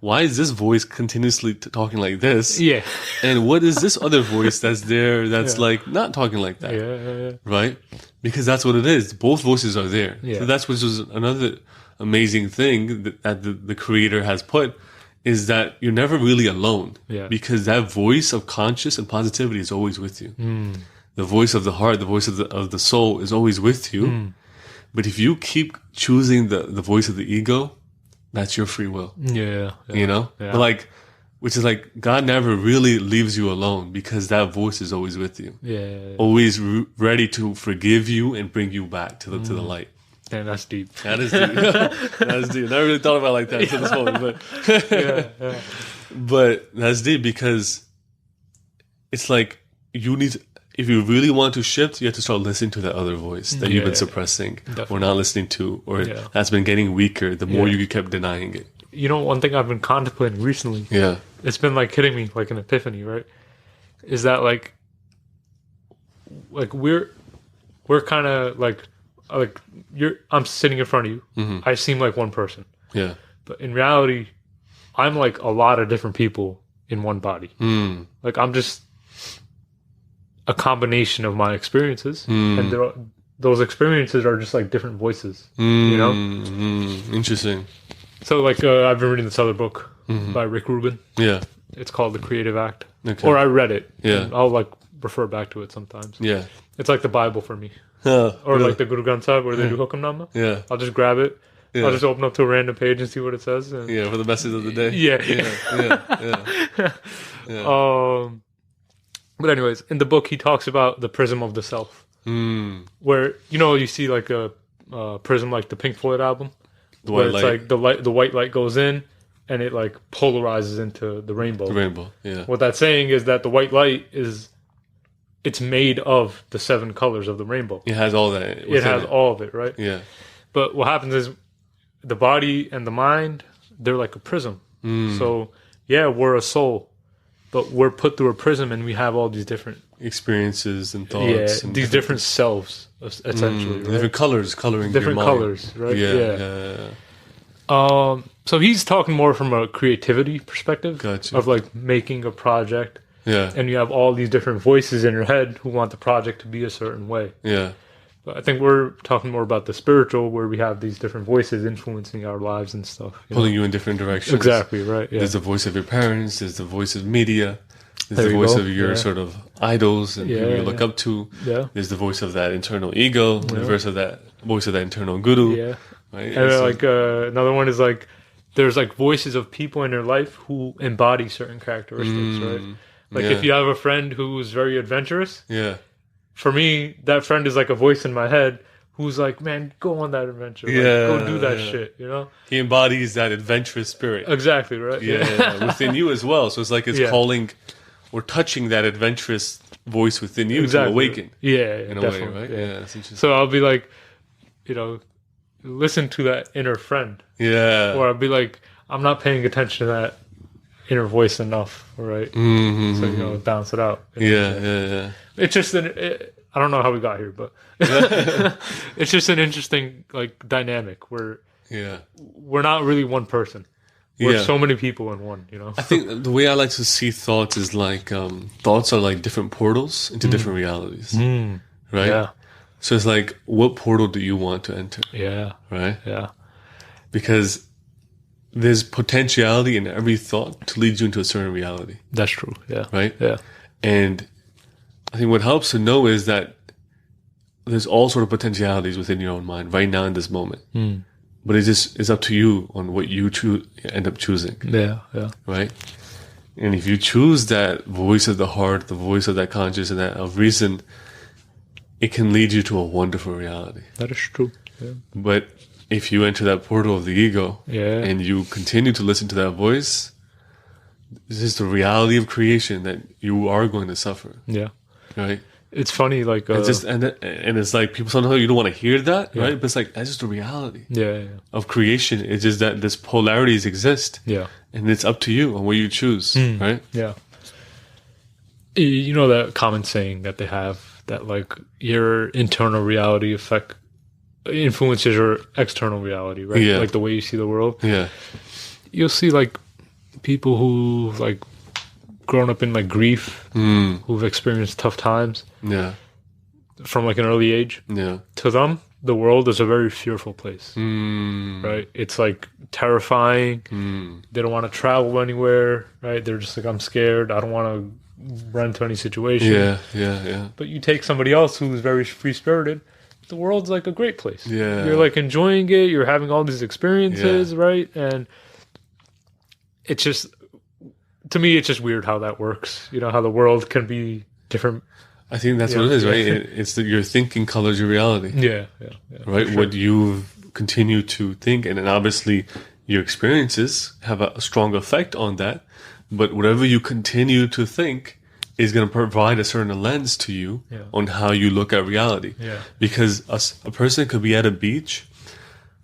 Why is this voice continuously talking like this? Yeah. And what is this other voice that's there that's like not talking like that? Yeah. Right? Because that's what it is. Both voices are there. Yeah. So that's which is another amazing thing that the creator has put is that you're never really alone. Yeah. Because that voice of conscious and positivity is always with you. The voice of the heart, the voice of the soul is always with you. But if you keep choosing the voice of the ego, that's your free will. Yeah. But like, which is like, God never really leaves you alone because that voice is always with you. Yeah. Always ready to forgive you and bring you back to the light. And that's deep. That is deep. That is deep. I never really thought about it like that until this moment, but but that's deep because it's like if you really want to shift, you have to start listening to that other voice that you've been suppressing or not listening to, or that's been getting weaker the more you kept denying it. You know, one thing I've been contemplating recently, it's been like hitting me like an epiphany, right? Is that like we're kind of like I'm sitting in front of you. I seem like one person. Yeah. But in reality, I'm like a lot of different people in one body. Like I'm just a combination of my experiences, and those experiences are just like different voices, you know? Interesting. So like I've been reading this other book by Rick Rubin. Yeah. It's called The Creative Act. Okay. Or I read it. Yeah. I'll like refer back to it sometimes. Yeah. It's like the Bible for me. Or really? Like the Guru Granth Sahib where they do Hukamnama. Yeah. I'll just grab it. Yeah. I'll just open up to a random page and see what it says. And for the message of the day. Yeah. But anyways, in the book, he talks about the prism of the self. Where, you know, you see like a prism like the Pink Floyd album. Where it's like the white light goes in and it like polarizes into the rainbow. The rainbow, yeah. What that's saying is that the white light it's made of the 7 colors of the rainbow. It has all that. It has all of it, right? Yeah. But what happens is the body and the mind, they're like a prism. So, yeah, we're a soul, but we're put through a prism and we have all these different experiences and thoughts. Yeah, and these different selves, essentially. Right? Different colors coloring different your mind. Colors, right? Yeah. So he's talking more from a creativity perspective of like making a project. Yeah. And you have all these different voices in your head who want the project to be a certain way. Yeah. But I think we're talking more about the spiritual, where we have these different voices influencing our lives and stuff. Pulling you in different directions. Exactly, right. Yeah. There's the voice of your parents, there's the voice of media, there's the voice of your sort of idols and people you look up to. Yeah. There's the voice of that internal ego, the voice of that internal guru. Yeah. Right? And like another one is like, there's like voices of people in your life who embody certain characteristics, right? Like if you have a friend who's very adventurous, for me, that friend is like a voice in my head who's like, man, go on that adventure. Like, go do that shit, you know? He embodies that adventurous spirit. Exactly, right? Yeah. Within you as well. So it's like it's calling or touching that adventurous voice within you to awaken. Yeah, in a definitely. way, right? Yeah, that's interesting. So I'll be like, you know, listen to that inner friend. Yeah. Or I'll be like, I'm not paying attention to that inner voice enough, right? So, you know, balance it out. Yeah. It's just I don't know how we got here, but it's just an interesting like dynamic where we're not really one person. We're so many people in one, you know? I think the way I like to see thoughts is like thoughts are like different portals into different realities. Right? Yeah. So it's like, what portal do you want to enter? Yeah. Right? Yeah. Because there's potentiality in every thought to lead you into a certain reality. That's true. Yeah. Right? Yeah. And I think what helps to know is that there's all sort of potentialities within your own mind right now in this moment. But it's up to you on what you end up choosing. Yeah, yeah. Right? And if you choose that voice of the heart, the voice of that conscience and that of reason, it can lead you to a wonderful reality. That is true. Yeah. But if you enter that portal of the ego and you continue to listen to that voice, this is the reality of creation that you are going to suffer. Yeah. Right? It's funny, like... and it's like, people sometimes you don't want to hear that, right? But it's like, that's just the reality of creation. It's just that this polarities exist. Yeah. And it's up to you on what you choose, right? Yeah. You know that common saying that they have, that like your internal reality influences your external reality, right? Yeah. Like the way you see the world. Yeah. You'll see like people who like grown up in like grief, who've experienced tough times. Yeah. From like an early age. Yeah. To them, the world is a very fearful place. Right? It's like terrifying. They don't want to travel anywhere, right? They're just like, I'm scared. I don't want to run into any situation. Yeah. But you take somebody else who's very free-spirited, the world's like a great place. Yeah. You're like enjoying it. You're having all these experiences, right? And it's just, to me, it's just weird how that works. You know, how the world can be different. I think that's what it is, right? It's that your thinking colors your reality. Yeah. Right? Sure. What you continue to think, and then obviously your experiences have a strong effect on that. But whatever you continue to think is going to provide a certain lens to you on how you look at reality. Yeah. Because a person could be at a beach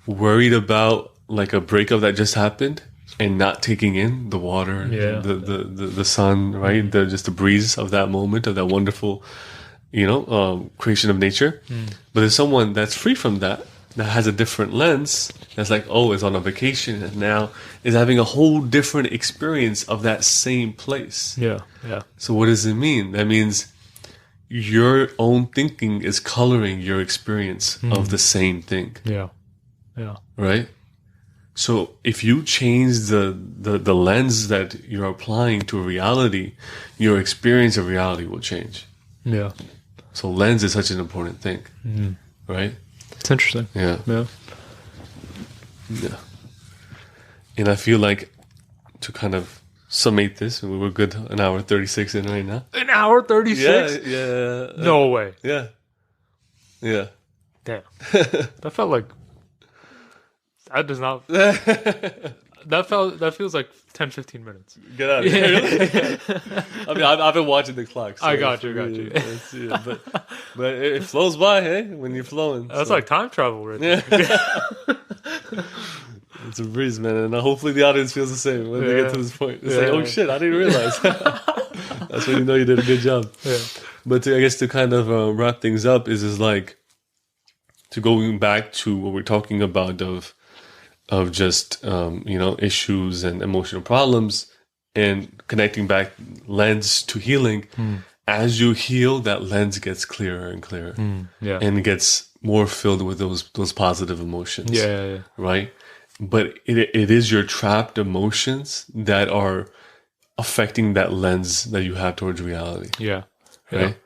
worried about like a breakup that just happened and not taking in the water, the sun, right? Just the breeze of that moment, of that wonderful, creation of nature. But there's someone that's free from that has a different lens, that's like, oh, is on a vacation and now is having a whole different experience of that same place. Yeah. So what does it mean? That means your own thinking is coloring your experience of the same thing. Yeah. Right? So if you change the lens that you're applying to a reality, your experience of reality will change. Yeah. So lens is such an important thing. Right? It's interesting. Yeah. Yeah. And I feel like, to kind of summate this, we're good an hour 36 in right now. An hour 36? Yeah. No way. Yeah. Damn. That felt like... That does not... That feels like 10, 15 minutes. Get out of here. I mean, I've been watching the clock. So I got you. But it flows by, hey, when you're flowing. That's like time travel right there. It's a breeze, man. And hopefully the audience feels the same when they get to this point. It's like, oh shit, I didn't realize. That's when you know you did a good job. Yeah. But I guess to kind of wrap things up is like, to going back to what we're talking about of just, issues and emotional problems, and connecting back lens to healing. As you heal, that lens gets clearer and clearer. And gets more filled with those positive emotions. Yeah. Right? But it is your trapped emotions that are affecting that lens that you have towards reality. Yeah. Right?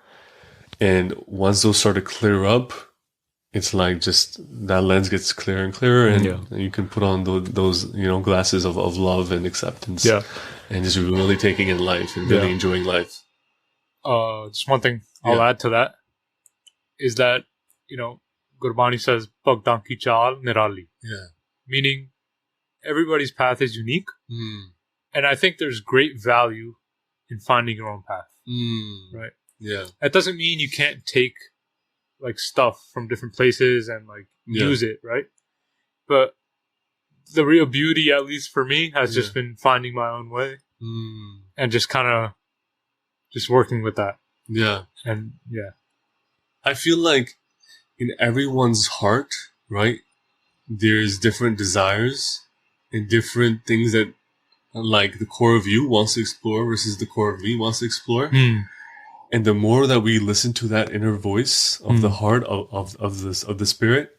And once those start to clear up, it's like just that lens gets clearer and clearer, and you can put on those glasses of love and acceptance, and just really taking in life and really enjoying life. Just one thing I'll add to that is that Gurbani says "Bhagdan ki chal nirali," meaning everybody's path is unique, and I think there's great value in finding your own path. Right? Yeah, that doesn't mean you can't take like stuff from different places and like use it, right? But the real beauty, at least for me, has just been finding my own way and just kind of just working with that. And I feel like in everyone's heart, right, there's different desires and different things that like the core of you wants to explore versus the core of me wants to explore. And the more that we listen to that inner voice of the heart of the spirit,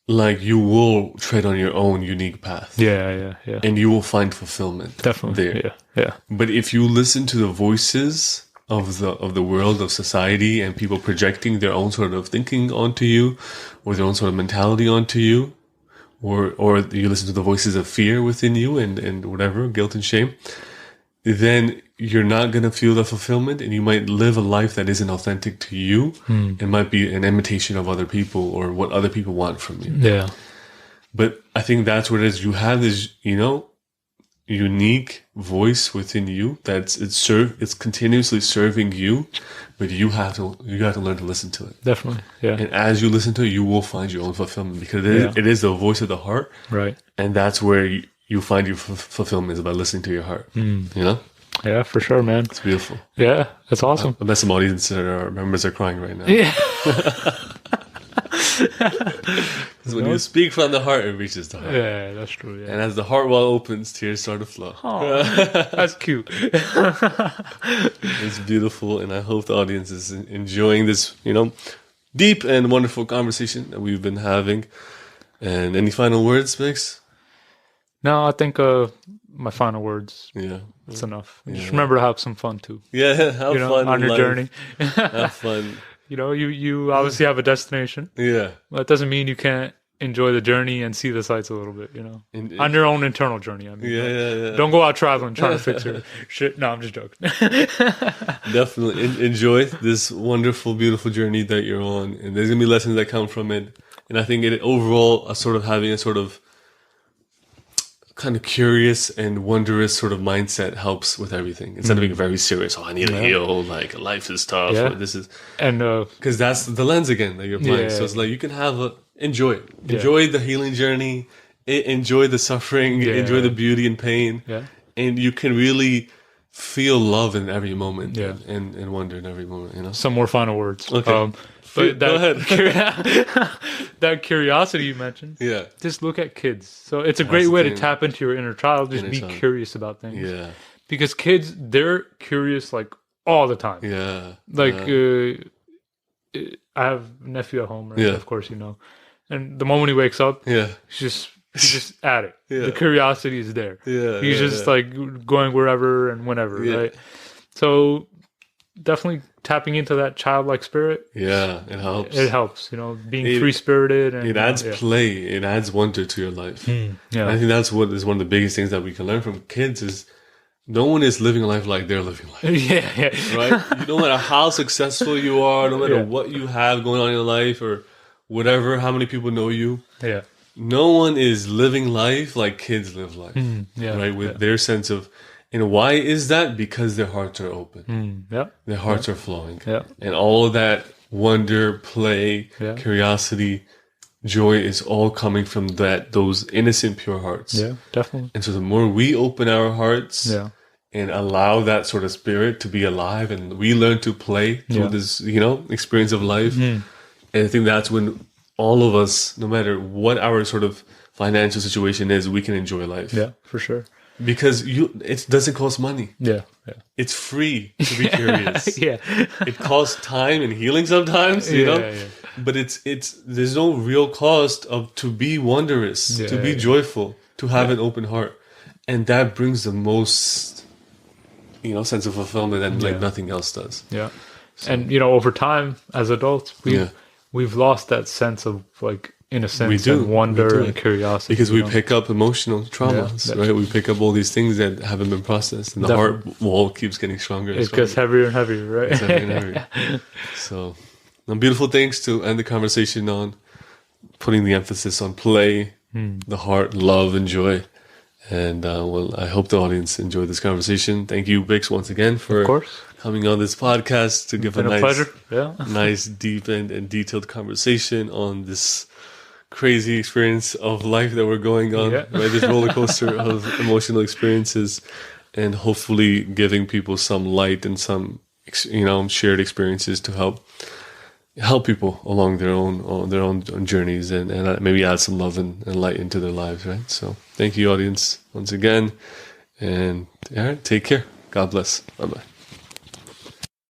like you will tread on your own unique path. And you will find fulfillment. Definitely. There. But if you listen to the voices of the world, of society, and people projecting their own sort of thinking onto you, or their own sort of mentality onto you, or you listen to the voices of fear within you and whatever, guilt and shame, then you're not going to feel the fulfillment, and you might live a life that isn't authentic to you. It might be an imitation of other people or what other people want from you. But I think that's what it is. You have this, unique voice within you it's continuously serving you, but you have to learn to listen to it. Definitely. And as you listen to it, you will find your own fulfillment, because it is the voice of the heart. Right. And that's where you find your fulfillment, is by listening to your heart. Yeah, for sure, man. It's beautiful. Yeah, that's awesome. I bet some audience members are crying right now. Yeah. Because when you speak from the heart, it reaches the heart. Yeah, that's true. Yeah. And as the heart well opens, tears start to flow. That's cute. It's beautiful, and I hope the audience is enjoying this, deep and wonderful conversation that we've been having. And any final words, Mix? No, I think my final words. It's enough. Just remember to have some fun too. Yeah, have fun on your journey. Have fun. You obviously have a destination. Yeah. But it doesn't mean you can't enjoy the journey and see the sights a little bit, on your own internal journey. I mean, yeah. Don't go out traveling trying to fix your shit. No, I'm just joking. Definitely enjoy this wonderful, beautiful journey that you're on, and there's gonna be lessons that come from it. And I think overall, having a sort of kind of curious and wondrous sort of mindset helps with everything. Instead of being very serious, I need to heal, like life is tough, or this is, and because that's the lens again that you're applying. So it's like you can enjoy it, enjoy the healing journey, enjoy the suffering, enjoy the beauty and pain, and you can really feel love in every moment, and wonder in every moment. You know. Some more final words. Okay. But go ahead. That curiosity you mentioned, just look at kids. So it's a great way to tap into your inner child. Just be curious about things. Yeah. Because kids, they're curious like all the time. Yeah. Like I have a nephew at home, right? Of course, you know. And the moment he wakes up, he's just at it. The curiosity is there. He's just like going wherever and whenever, right? So definitely tapping into that childlike spirit. Yeah, it helps. It helps, you know, being free-spirited. And it adds play. It adds wonder to your life. Yeah. I think that's what is one of the biggest things that we can learn from kids is no one is living life like they're living life. Right? No matter how successful you are, no matter what you have going on in your life or whatever, how many people know you. Yeah. No one is living life like kids live life. Right? With their sense of, and why is that? Because their hearts are open. Their hearts are flowing. And all of that wonder, play, curiosity, joy is all coming from those innocent, pure hearts. Yeah, definitely. And so the more we open our hearts and allow that sort of spirit to be alive, and we learn to play through this, experience of life. And I think that's when all of us, no matter what our sort of financial situation is, we can enjoy life. Yeah, for sure. Because it doesn't cost money. Yeah. It's free to be curious. It costs time and healing sometimes, you know. But there's no real cost to be wondrous, to be joyful, to have an open heart, and that brings the most, sense of fulfillment and like nothing else does. Yeah, so. And over time as adults, we've lost that sense of like innocence and wonder and curiosity. Because we pick up emotional traumas, right? We pick up all these things that haven't been processed, and the heart wall keeps getting stronger. It gets heavier and heavier, right? It's heavier and heavier. So, beautiful things to end the conversation on, putting the emphasis on play, the heart, love, and joy. And I hope the audience enjoyed this conversation. Thank you, Bix, once again for coming on this podcast to give a pleasure. Nice, deep and detailed conversation on this crazy experience of life that we're going on, right? This roller coaster of emotional experiences, and hopefully giving people some light and some, shared experiences to help people along their own journeys, and maybe add some love and light into their lives, right? So thank you, audience, once again, and take care. God bless. Bye-bye.